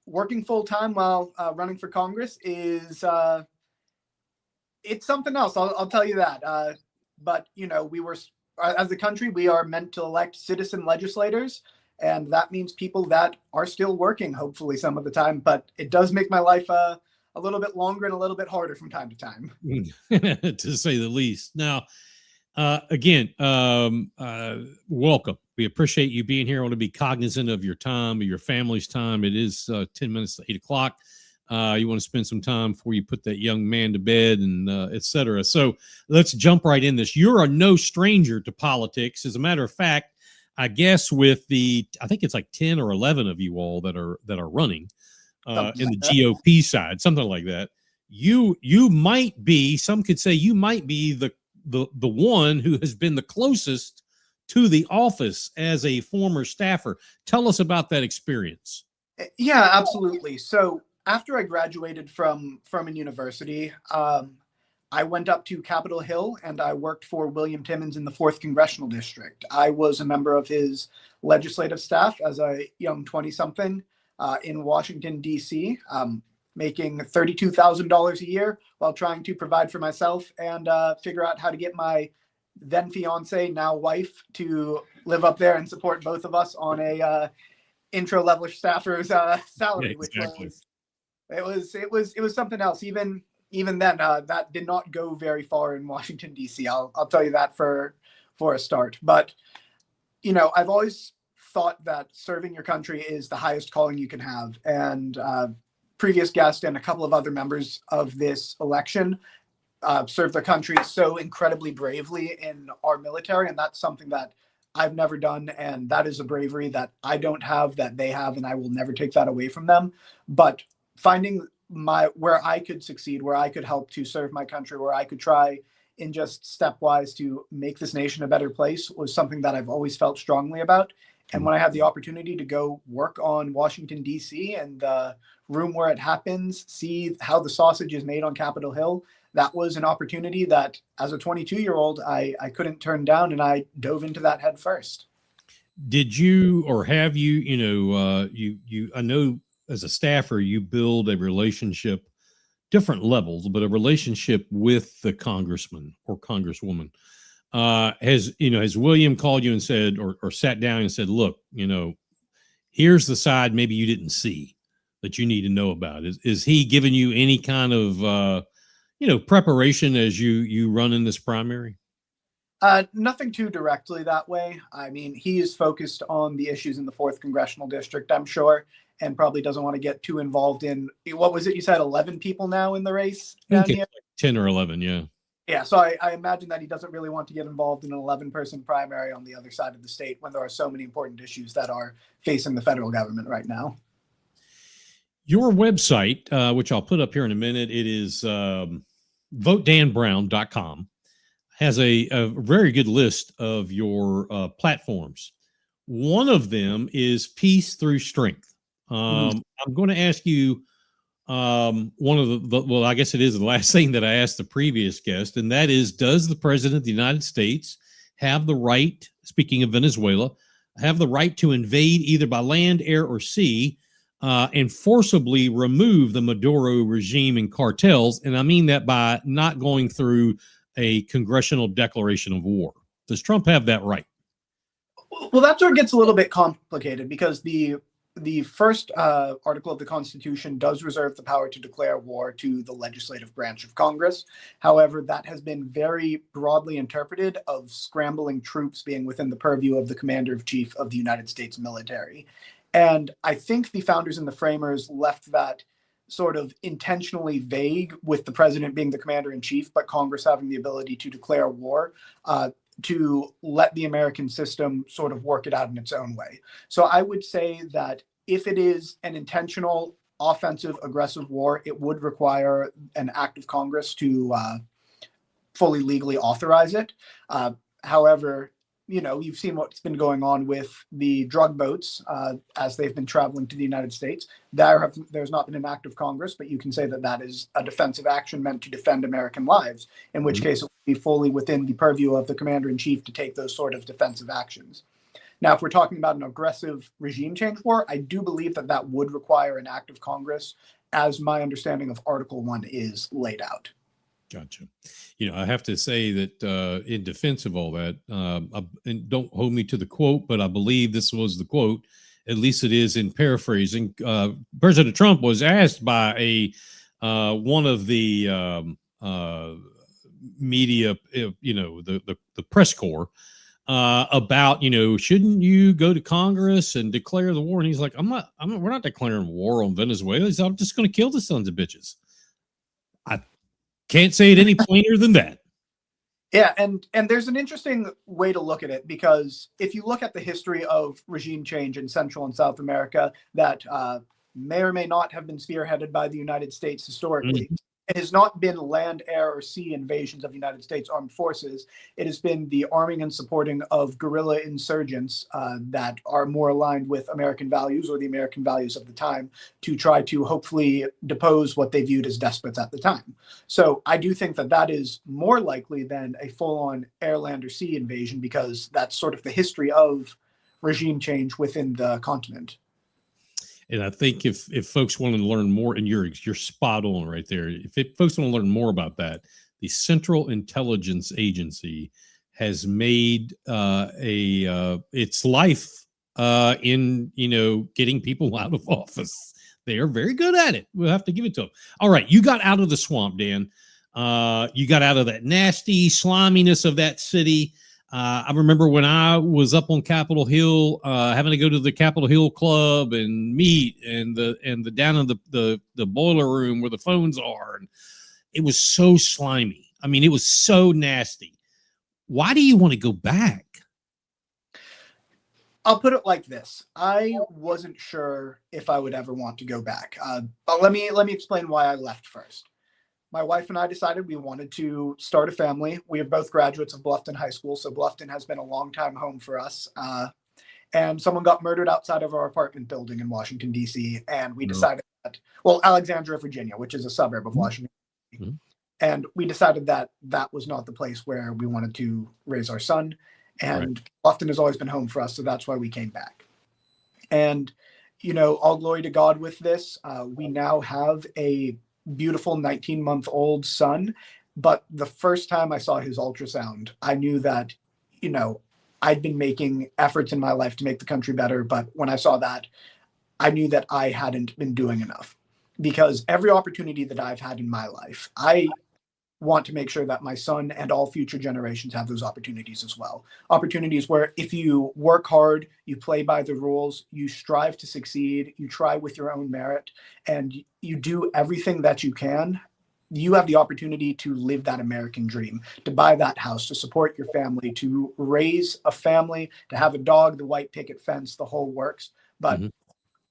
Working full time while running for Congress is it's something else. I'll tell you that. But we were, as a country, we are meant to elect citizen legislators, And that means people that are still working, hopefully some of the time, but it does make my life a little bit longer and a little bit harder from time to time. To say the least. Now, again, welcome. We appreciate you being here. I want to be cognizant of your time, of your family's time. It is 10 minutes to 8 o'clock. You want to spend some time before you put that young man to bed and et cetera. So let's jump right in this. You're no stranger to politics. As a matter of fact, I guess with I think it's like 10 or 11 of you all that are running in the GOP side, something like that. You might be, some could say you might be the one who has been the closest to the office as a former staffer. Tell us about that experience. Yeah, absolutely. So after I graduated from Furman University, I went up to Capitol Hill and I worked for William Timmons in the 4th Congressional District. I was a member of his legislative staff as a young 20-something in Washington, D.C., making $32,000 a year while trying to provide for myself and figure out how to get my then fiance, now wife, to live up there and support both of us on a intro level staffer's salary, Yeah, exactly. which it was something else. Even then, that did not go very far in Washington, D.C. I'll tell you that for a start. But, I've always thought that serving your country is the highest calling you can have. And previous guest and a couple of other members of this election served their country so incredibly bravely in our military. And that's something that I've never done. And that is a bravery that I don't have, that they have, and I will never take that away from them. But finding where I could succeed, where I could help to serve my country, where I could try in just stepwise to make this nation a better place was something that I've always felt strongly about. And when I had the opportunity to go work on Washington, D.C. and the room where it happens, see how the sausage is made on Capitol Hill, that was an opportunity that as a 22-year-old, I couldn't turn down, and I dove into that head first. Did you, or have you, I know as a staffer, you build a relationship, different levels, but a relationship with the congressman or congresswoman. Has William called you and said, or sat down and said, look, here's the side maybe you didn't see that you need to know about? Is he giving you any kind of, preparation as you run in this primary? Nothing too directly that way. I mean, he is focused on the issues in the 4th Congressional District, I'm sure, and probably doesn't want to get too involved in, what was it? You said 11 people now in the race? Okay, like 10 or 11, yeah. Yeah, so I imagine that he doesn't really want to get involved in an 11-person primary on the other side of the state when there are so many important issues that are facing the federal government right now. Your website, which I'll put up here in a minute, it is votedanbrown.com, has a very good list of your platforms. One of them is Peace Through Strength. I'm going to ask you one of well, I guess it is the last thing that I asked the previous guest, and that is, does the president of the United States have the right, speaking of Venezuela, have the right to invade either by land, air, or sea, and forcibly remove the Maduro regime and cartels? And I mean that by not going through a congressional declaration of war. Does Trump have that right? Well, that's where it gets a little bit complicated, because the first article of the Constitution does reserve the power to declare war to the legislative branch of Congress. However, that has been very broadly interpreted of scrambling troops being within the purview of the commander-in-chief of the United States military. And I think the founders and the framers left that sort of intentionally vague, with the president being the commander-in-chief, but Congress having the ability to declare war, to let the American system sort of work it out in its own way. So I would say that if it is an intentional offensive, aggressive war, it would require an act of Congress to fully legally authorize it. However, you've seen what's been going on with the drug boats as they've been traveling to the United States. There's not been an act of Congress, but you can say that that is a defensive action meant to defend American lives, in which case it would be fully within the purview of the commander-in-chief to take those sort of defensive actions. Now, if we're talking about an aggressive regime change war, I do believe that that would require an act of Congress, as my understanding of Article 1 is laid out. Gotcha. I have to say that in defense of all that, and don't hold me to the quote, but I believe this was the quote. At least it is in paraphrasing. President Trump was asked by one of the media, the press corps, about shouldn't you go to Congress and declare the war? And he's like, we're not declaring war on Venezuela. He's, I'm just going to kill the sons of bitches. I can't say it any plainer than that. Yeah, and there's an interesting way to look at it, because if you look at the history of regime change in Central and South America that may or may not have been spearheaded by the United States historically, it has not been land, air, or sea invasions of United States armed forces. It has been the arming and supporting of guerrilla insurgents that are more aligned with American values, or the American values of the time, to try to hopefully depose what they viewed as despots at the time. So I do think that that is more likely than a full-on air, land, or sea invasion, because that's sort of the history of regime change within the continent. And I think if folks want to learn more, and you're spot on right there. Folks want to learn more about that, the Central Intelligence Agency has made its life in getting people out of office. They are very good at it. We'll have to give it to them. All right, you got out of the swamp, Dan. You got out of that nasty sliminess of that city. I remember when I was up on Capitol Hill, having to go to the Capitol Hill Club and meet, and the down in the boiler room where the phones are, and it was so slimy. I mean, it was so nasty. Why do you want to go back? I'll put it like this: I wasn't sure if I would ever want to go back. But let me explain why I left first. My wife and I decided we wanted to start a family. We are both graduates of Bluffton High School, so Bluffton has been a long time home for us. And someone got murdered outside of our apartment building in Washington, D.C., and we decided that, Alexandria, Virginia, which is a suburb of Washington, D.C. And we decided that that was not the place where we wanted to raise our son. And Bluffton has always been home for us, so that's why we came back. And, all glory to God with this. We now have a beautiful 19-month-old son, but the first time I saw his ultrasound, I knew that, I'd been making efforts in my life to make the country better, but when I saw that, I knew that I hadn't been doing enough, because every opportunity that I've had in my life, I want to make sure that my son and all future generations have those opportunities as well. Opportunities where if you work hard, you play by the rules, you strive to succeed, you try with your own merit, and you do everything that you can, you have the opportunity to live that American dream, to buy that house, to support your family, to raise a family, to have a dog, the white picket fence, the whole works. But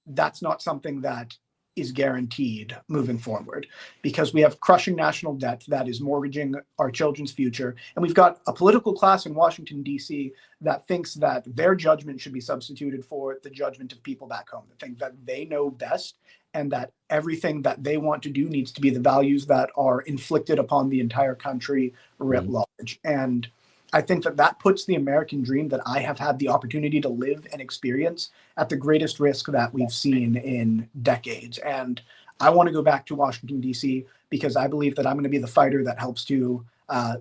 that's not something that is guaranteed moving forward, because we have crushing national debt that is mortgaging our children's future. And we've got a political class in Washington, D.C. that thinks that their judgment should be substituted for the judgment of people back home, that think that they know best, and that everything that they want to do needs to be the values that are inflicted upon the entire country writ large. And I think that that puts the American dream that I have had the opportunity to live and experience at the greatest risk that we've seen in decades. And I want to go back to Washington, D.C., because I believe that I'm going to be the fighter that helps to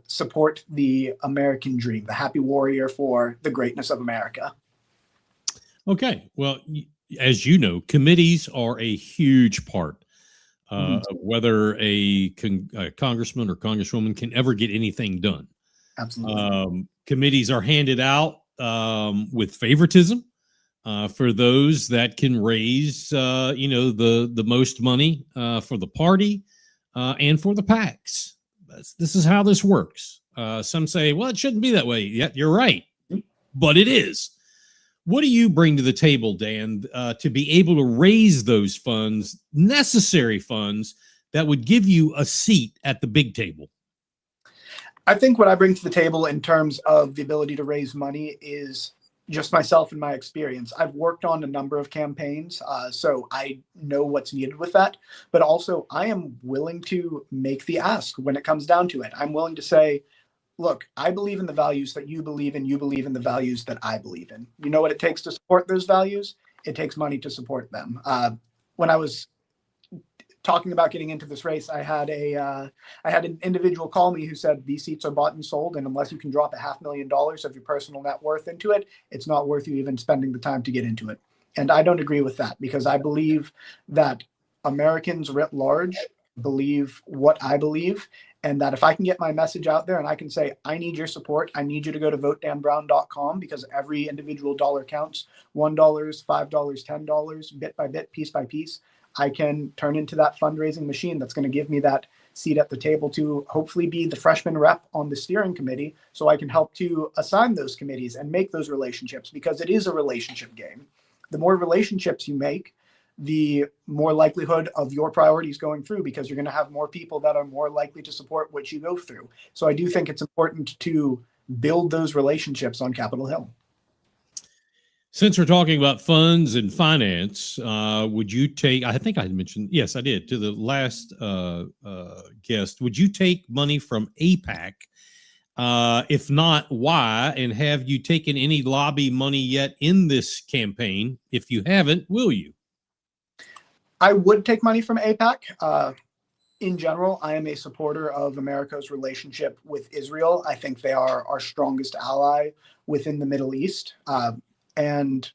support the American dream, the happy warrior for the greatness of America. Okay. Well, as you know, committees are a huge part of whether a congressman or congresswoman can ever get anything done. Absolutely. Committees are handed out with favoritism for those that can raise, the most money for the party and for the PACs. This is how this works. Some say, well, it shouldn't be that way. Yeah, you're right, but it is. What do you bring to the table, Dan, to be able to raise those funds, necessary funds that would give you a seat at the big table? I think what I bring to the table in terms of the ability to raise money is just myself and my experience. I've worked on a number of campaigns, so I know what's needed with that. But also, I am willing to make the ask when it comes down to it. I'm willing to say, look, I believe in the values that you believe in the values that I believe in. You know what it takes to support those values? It takes money to support them. When I was talking about getting into this race, I had an individual call me who said these seats are bought and sold, and unless you can drop $500,000 of your personal net worth into it, it's not worth you even spending the time to get into it. And I don't agree with that, because I believe that Americans writ large believe what I believe, and that if I can get my message out there and I can say, I need your support, I need you to go to votedanbrown.com, because every individual dollar counts, $1, $5, $10, bit by bit, piece by piece, I can turn into that fundraising machine that's going to give me that seat at the table to hopefully be the freshman rep on the steering committee, so I can help to assign those committees and make those relationships, because it is a relationship game. The more relationships you make, the more likelihood of your priorities going through, because you're going to have more people that are more likely to support what you go through. So I do think it's important to build those relationships on Capitol Hill. Since we're talking about funds and finance, would you take, I think I had mentioned, yes, I did, to the last guest, would you take money from AIPAC? If not, why? And have you taken any lobby money yet in this campaign? If you haven't, will you? I would take money from AIPAC. In general, I am a supporter of America's relationship with Israel. I think they are our strongest ally within the Middle East. And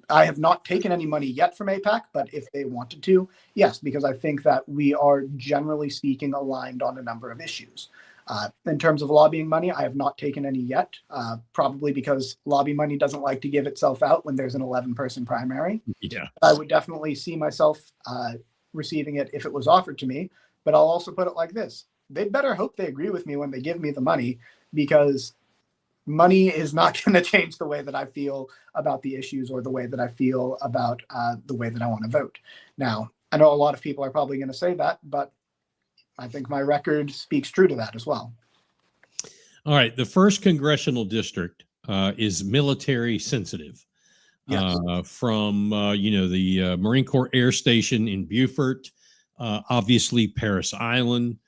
I have not taken any money yet from AIPAC, but if they wanted to, yes, because I think that we are generally speaking aligned on a number of issues. In terms of lobbying money, I have not taken any yet, probably because lobby money doesn't like to give itself out when there's an 11-person primary. Yeah, I would definitely see myself receiving it if it was offered to me, but I'll also put it like this. They better hope they agree with me when they give me the money, because money is not going to change the way that I feel about the issues or the way that I feel about the way that I want to vote. Now, I know a lot of people are probably going to say that, but I think my record speaks true to that as well. All right. The first congressional district is military sensitive. Yes. From, the Marine Corps Air Station in Beaufort, obviously Paris Island,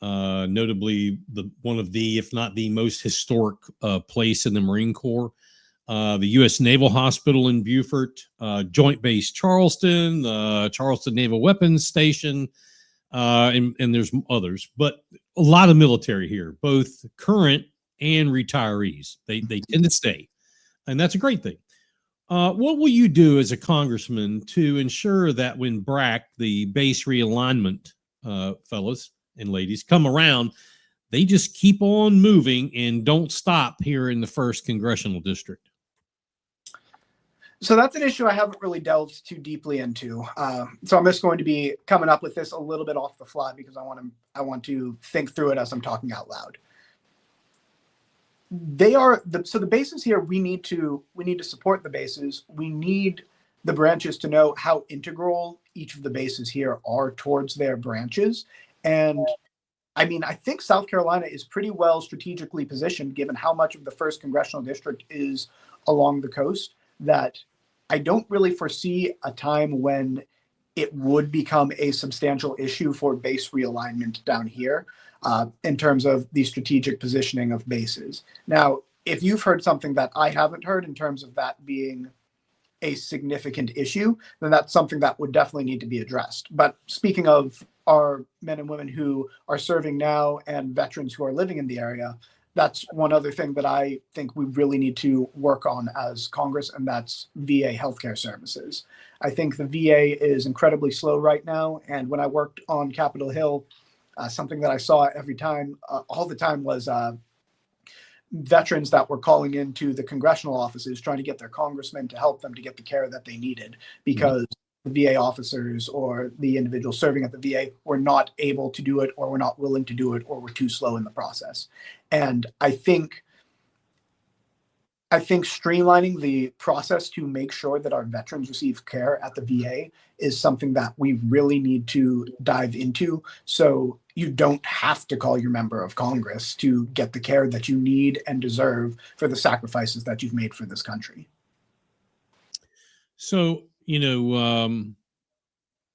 notably one of the, if not the most historic place in the Marine Corps, the U.S. Naval Hospital in Beaufort, Joint Base Charleston, Charleston Naval Weapons Station, and there's others, but a lot of military here, both current and retirees. They tend to stay, and that's a great thing. What will you do as a congressman to ensure that when BRAC, the base realignment fellas and ladies, come around, they just keep on moving and don't stop here in the first congressional district? So that's an issue I haven't really delved too deeply into. So I'm just going to be coming up with this a little bit off the fly, because I want to think through it as I'm talking out loud. So the bases here, we need to support the bases. We need the branches to know how integral each of the bases here are towards their branches. And I mean, I think South Carolina is pretty well strategically positioned, given how much of the first congressional district is along the coast, that I don't really foresee a time when it would become a substantial issue for base realignment down here in terms of the strategic positioning of bases. Now, if you've heard something that I haven't heard in terms of that being a significant issue, then that's something that would definitely need to be addressed. But speaking of our men and women who are serving now and veterans who are living in the area, that's one other thing that I think we really need to work on as Congress, and that's VA healthcare services. I think the VA is incredibly slow right now, and when I worked on Capitol Hill, something that I saw all the time was veterans that were calling into the congressional offices trying to get their congressmen to help them to get the care that they needed, because the VA officers or the individuals serving at the VA were not able to do it, or were not willing to do it, or were too slow in the process. And I think streamlining the process to make sure that our veterans receive care at the VA is something that we really need to dive into, so you don't have to call your member of Congress to get the care that you need and deserve for the sacrifices that you've made for this country. So,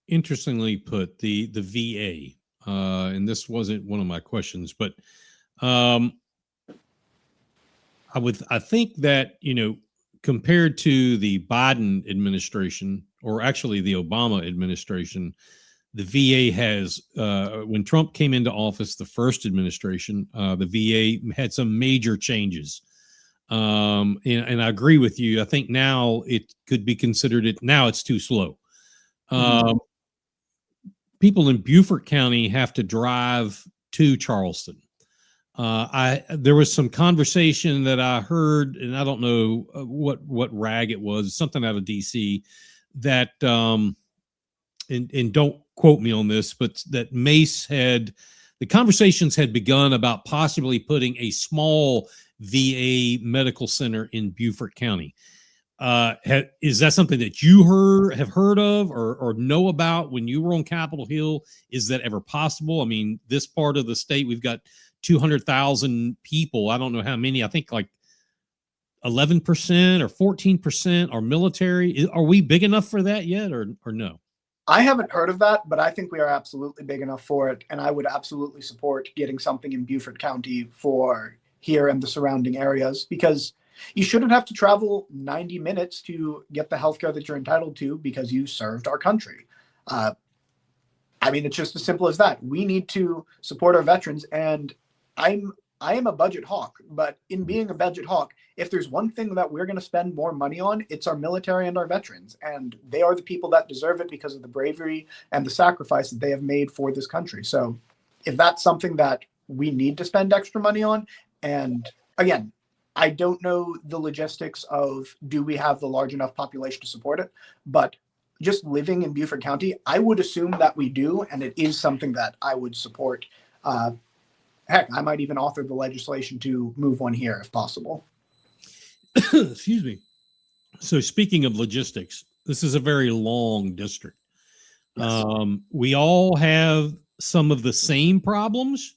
interestingly put, the VA, and this wasn't one of my questions, but I think that, compared to the Biden administration, or actually the Obama administration, The VA has, when Trump came into office, the first administration, the VA had some major changes. And I agree with you. I think now it could be considered now it's too slow. People in Beaufort County have to drive to Charleston. There was some conversation that I heard, and I don't know what rag it was, something out of DC, that and don't quote me on this, but that Mace the conversations had begun about possibly putting a small VA medical center in Beaufort County. Is that something that you have heard of or know about when you were on Capitol Hill? Is that ever possible? I mean, this part of the state, we've got 200,000 people. I don't know how many. I think like 11% or 14% are military. Are we big enough for that yet or no? I haven't heard of that, but I think we are absolutely big enough for it. And I would absolutely support getting something in Beaufort County for here and the surrounding areas, because you shouldn't have to travel 90 minutes to get the healthcare that you're entitled to because you served our country. I mean, it's just as simple as that. We need to support our veterans. And I am a budget hawk, but in being a budget hawk, if there's one thing that we're going to spend more money on, it's our military and our veterans. And they are the people that deserve it because of the bravery and the sacrifice that they have made for this country. So if that's something that we need to spend extra money on, and again, I don't know the logistics of do we have the large enough population to support it, but just living in Beaufort County, I would assume that we do, and it is something that I would support. Heck, I might even author the legislation to move one here if possible. Excuse me. So speaking of logistics, this is a very long district. Yes. We all have some of the same problems,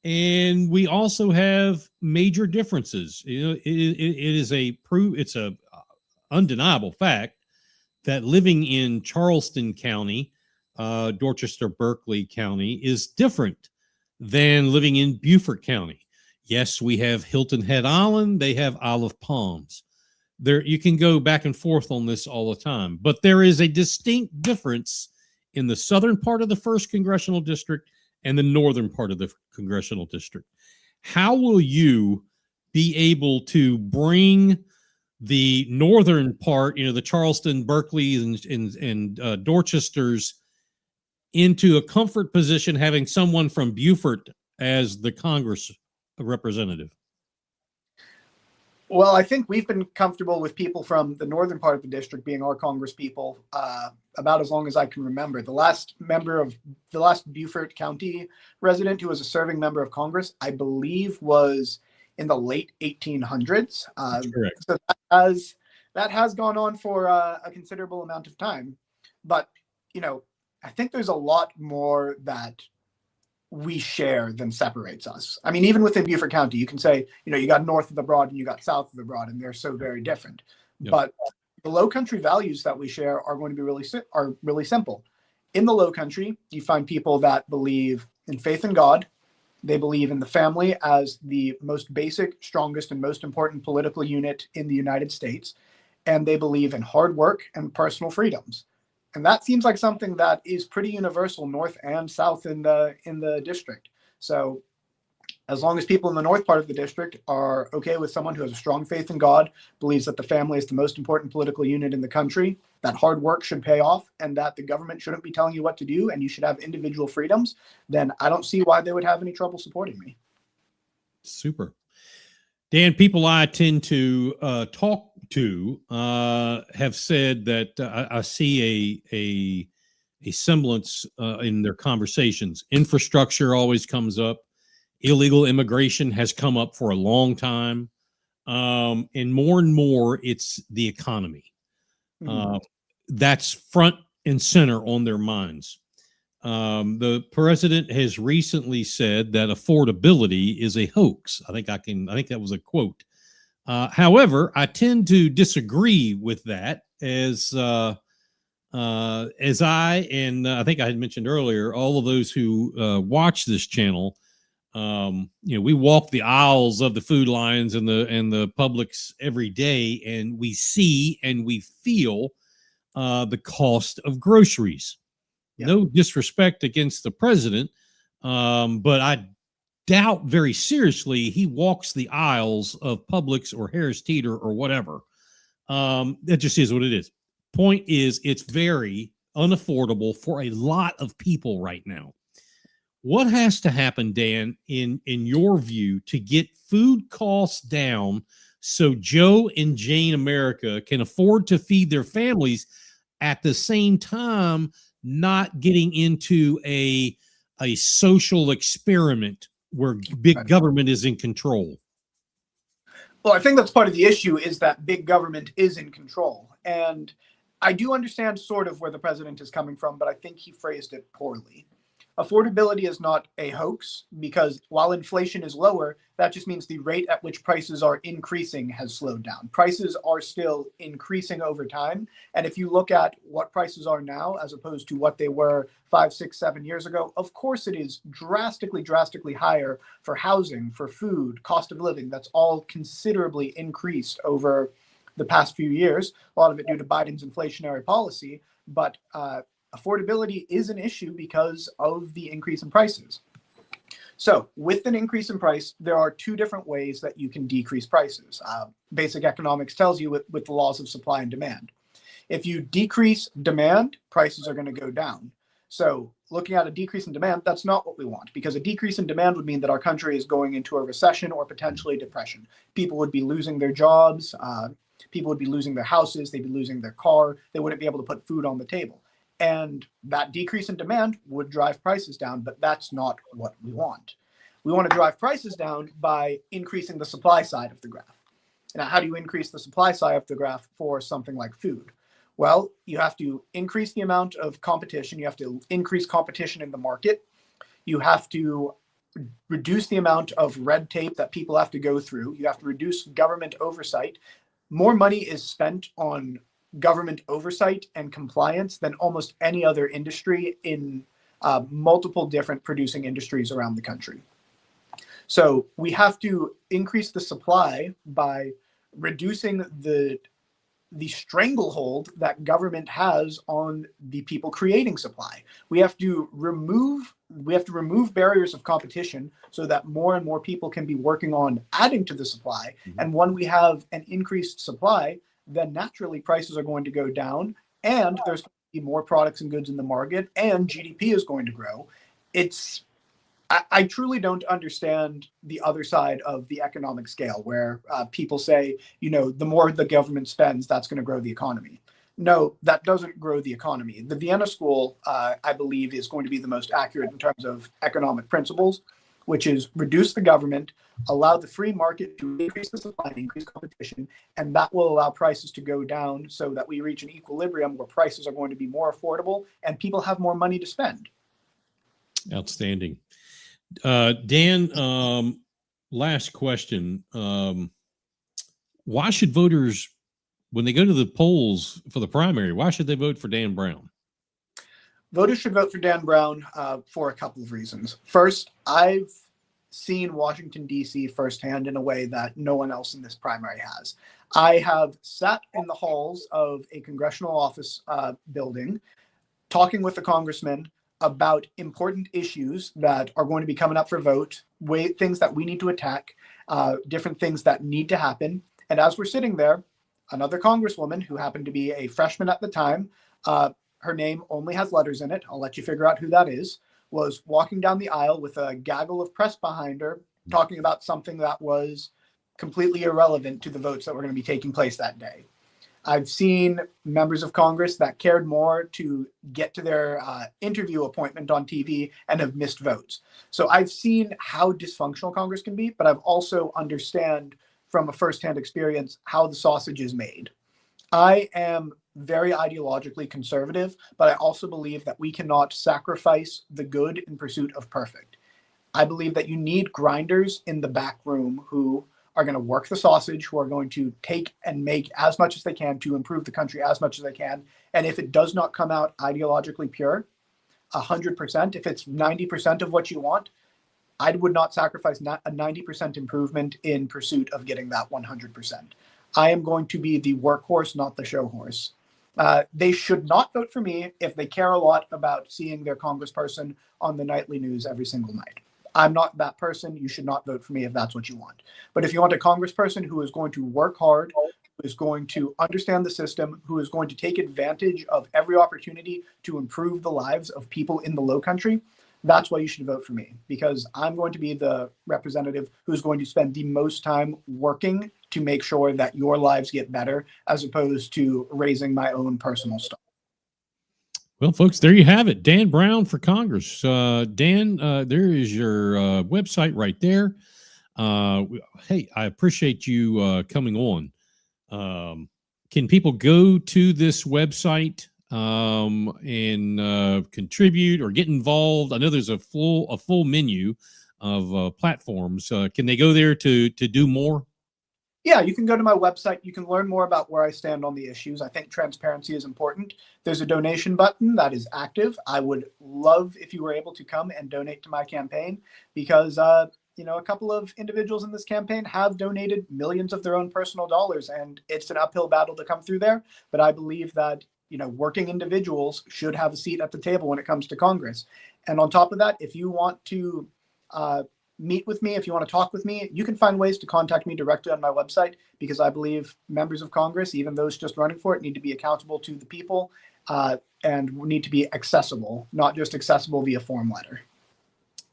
and we also have major differences. You know, it's a undeniable fact that living in Charleston County, Dorchester, Berkeley County is different than living in Beaufort County. Yes, we have Hilton Head Island. They have Isle of Palms. You can go back and forth on this all the time, but there is a distinct difference in the southern part of the 1st Congressional District and the northern part of the Congressional District. How will you be able to bring the northern part, the Charleston, Berkeley, and Dorchesters into a comfort position having someone from Beaufort as the Congress representative? Well, I think we've been comfortable with people from the northern part of the district being our Congress people about as long as I can remember. The last Beaufort County resident who was a serving member of Congress, I believe, was in the late 1800s. Correct. So that has gone on for a considerable amount of time. But, I think there's a lot more that we share than separates us. I mean, even within Beaufort County, you can say, you got north of the Broad and you got south of the Broad, and they're so very different. Yep. But the low country values that we share are going to be really simple. In the low country, you find people that believe in faith in God. They believe in the family as the most basic, strongest, and most important political unit in the United States. And they believe in hard work and personal freedoms. And that seems like something that is pretty universal north and south in the district. So as long as people in the north part of the district are okay with someone who has a strong faith in God, believes that the family is the most important political unit in the country, that hard work should pay off, and that the government shouldn't be telling you what to do and you should have individual freedoms, then I don't see why they would have any trouble supporting me. Super. Dan, people I tend to talk to have said that I see a semblance in their conversations. Infrastructure always comes up. Illegal immigration has come up for a long time. And more, it's the economy. That's front and center on their minds. The president has recently said that affordability is a hoax. I think that was a quote. However, I tend to disagree with that as I think I had mentioned earlier, all of those who watch this channel, we walk the aisles of the Food Lions and the Publix every day, and we see and we feel the cost of groceries. Yeah. No disrespect against the president, but I doubt very seriously he walks the aisles of Publix or Harris Teeter or whatever. That just is what it is. Point is, it's very unaffordable for a lot of people right now. What has to happen, Dan, in your view, to get food costs down so Joe and Jane America can afford to feed their families, at the same time not getting into a social experiment where big government is in control? Well, I think that's part of the issue, is that big government is in control. And I do understand sort of where the president is coming from, but I think he phrased it poorly. Affordability is not a hoax, because while inflation is lower, that just means the rate at which prices are increasing has slowed down. Prices are still increasing over time. And if you look at what prices are now as opposed to what they were 5, 6, 7 years ago, of course it is drastically higher for housing, for food, cost of living. That's all considerably increased over the past few years, a lot of it due to Biden's inflationary policy. But affordability is an issue because of the increase in prices. So with an increase in price, there are two different ways that you can decrease prices. Basic economics tells you with the laws of supply and demand. If you decrease demand, prices are going to go down. So looking at a decrease in demand, that's not what we want, because a decrease in demand would mean that our country is going into a recession or potentially depression. People would be losing their jobs. People would be losing their houses. They'd be losing their car. They wouldn't be able to put food on the table. And that decrease in demand would drive prices down, but that's not what we want. We want to drive prices down by increasing the supply side of the graph. Now, how do you increase the supply side of the graph for something like food? Well, you have to increase the amount of competition. You have to increase competition in the market. You have to reduce the amount of red tape that people have to go through. You have to reduce government oversight. More money is spent on government oversight and compliance than almost any other industry in multiple different producing industries around the country. So we have to increase the supply by reducing the stranglehold that government has on the people creating supply. We have to remove barriers of competition so that more and more people can be working on adding to the supply. Mm-hmm. And when we have an increased supply, then naturally prices are going to go down, and there's going to be more products and goods in the market, and GDP is going to grow. I truly don't understand the other side of the economic scale, where people say, the more the government spends, that's going to grow the economy. No, that doesn't grow the economy. The Vienna School, I believe, is going to be the most accurate in terms of economic principles, which is reduce the government, allow the free market to increase the supply and increase competition, and that will allow prices to go down so that we reach an equilibrium where prices are going to be more affordable and people have more money to spend. Outstanding. Dan, last question. Why should voters, when they go to the polls for the primary, why should they vote for Dan Brown? Voters should vote for Dan Brown for a couple of reasons. First, I've seen Washington, D.C. firsthand in a way that no one else in this primary has. I have sat in the halls of a congressional office building, talking with the congressman about important issues that are going to be coming up for vote, things that we need to attack, different things that need to happen. And as we're sitting there, another congresswoman who happened to be a freshman at the time, her name only has letters in it, I'll let you figure out who that is, was walking down the aisle with a gaggle of press behind her, talking about something that was completely irrelevant to the votes that were going to be taking place that day. I've seen members of Congress that cared more to get to their interview appointment on TV and have missed votes. So I've seen how dysfunctional Congress can be, but I've also understand from a firsthand experience how the sausage is made. I am very ideologically conservative, but I also believe that we cannot sacrifice the good in pursuit of perfect. I believe that you need grinders in the back room who are going to work the sausage, who are going to take and make as much as they can to improve the country as much as they can. And if it does not come out ideologically pure, 100%, if it's 90% of what you want, I would not sacrifice a 90% improvement in pursuit of getting that 100%. I am going to be the workhorse, not the show horse. They should not vote for me if they care a lot about seeing their congressperson on the nightly news every single night. I'm not that person. You should not vote for me if that's what you want. But if you want a congressperson who is going to work hard, who is going to understand the system, who is going to take advantage of every opportunity to improve the lives of people in the Low Country, that's why you should vote for me, because I'm going to be the representative who's going to spend the most time working to make sure that your lives get better, as opposed to raising my own personal stuff. Well, folks, there you have it. Dan Brown for Congress. Dan, there is your website right there. Hey, I appreciate you coming on. Can people go to this website and contribute or get involved? I know there's a full menu of platforms. Can they go there to do more? Yeah, you can go to my website. You can learn more about where I stand on the issues. I think transparency is important. There's a donation button that is active. I would love if you were able to come and donate to my campaign, because a couple of individuals in this campaign have donated millions of their own personal dollars, and it's an uphill battle to come through there. But I believe that working individuals should have a seat at the table when it comes to Congress. And on top of that, if you want to meet with me, if you want to talk with me, you can find ways to contact me directly on my website, because I believe members of Congress, even those just running for it, need to be accountable to the people and need to be accessible, not just accessible via form letter.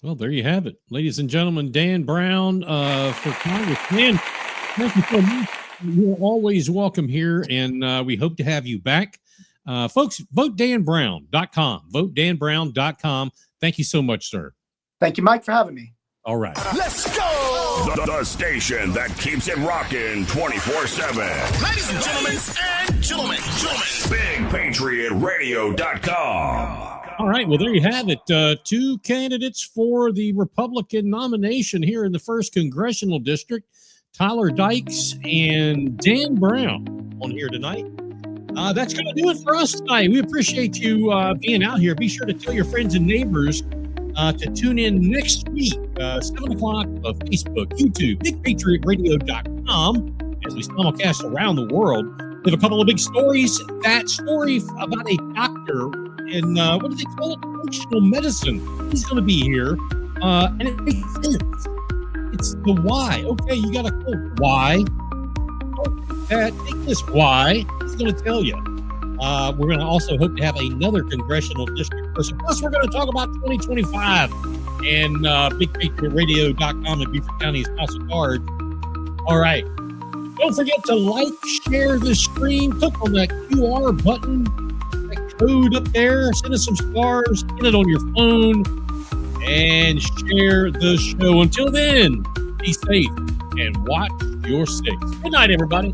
Well, there you have it. Ladies and gentlemen, Dan Brown for Congress. Dan, thank you so much. You're always welcome here, and we hope to have you back. Folks, votedanbrown.com. Votedanbrown.com. Thank you so much, sir. Thank you, Mike, for having me. All right. Let's go! The station that keeps it rocking 24/7. Ladies and gentlemen, BigPatriotRadio.com. All right. Well, there you have it. Two candidates for the Republican nomination here in the 1st Congressional District, Tyler Dykes and Dan Brown on here tonight. That's going to do it for us tonight. We appreciate you being out here. Be sure to tell your friends and neighbors to tune in next week, 7 o'clock of Facebook, YouTube, BigPatriotRadio.com, as we simulcast around the world. We have a couple of big stories. That story about a doctor in, what do they call it? Functional medicine. He's going to be here. And it makes sense. It's the why. Okay, you got to quote why. Take this why. He's going to tell you. We're going to also hope to have another congressional district person. Plus, we're going to talk about 2025 and BigPatriotRadio.com and Beaufort County's House of Cards. All right. Don't forget to like, share the stream. Click on that QR button, that code up there. Send us some stars. Get it on your phone and share the show. Until then, be safe and watch your six. Good night, everybody.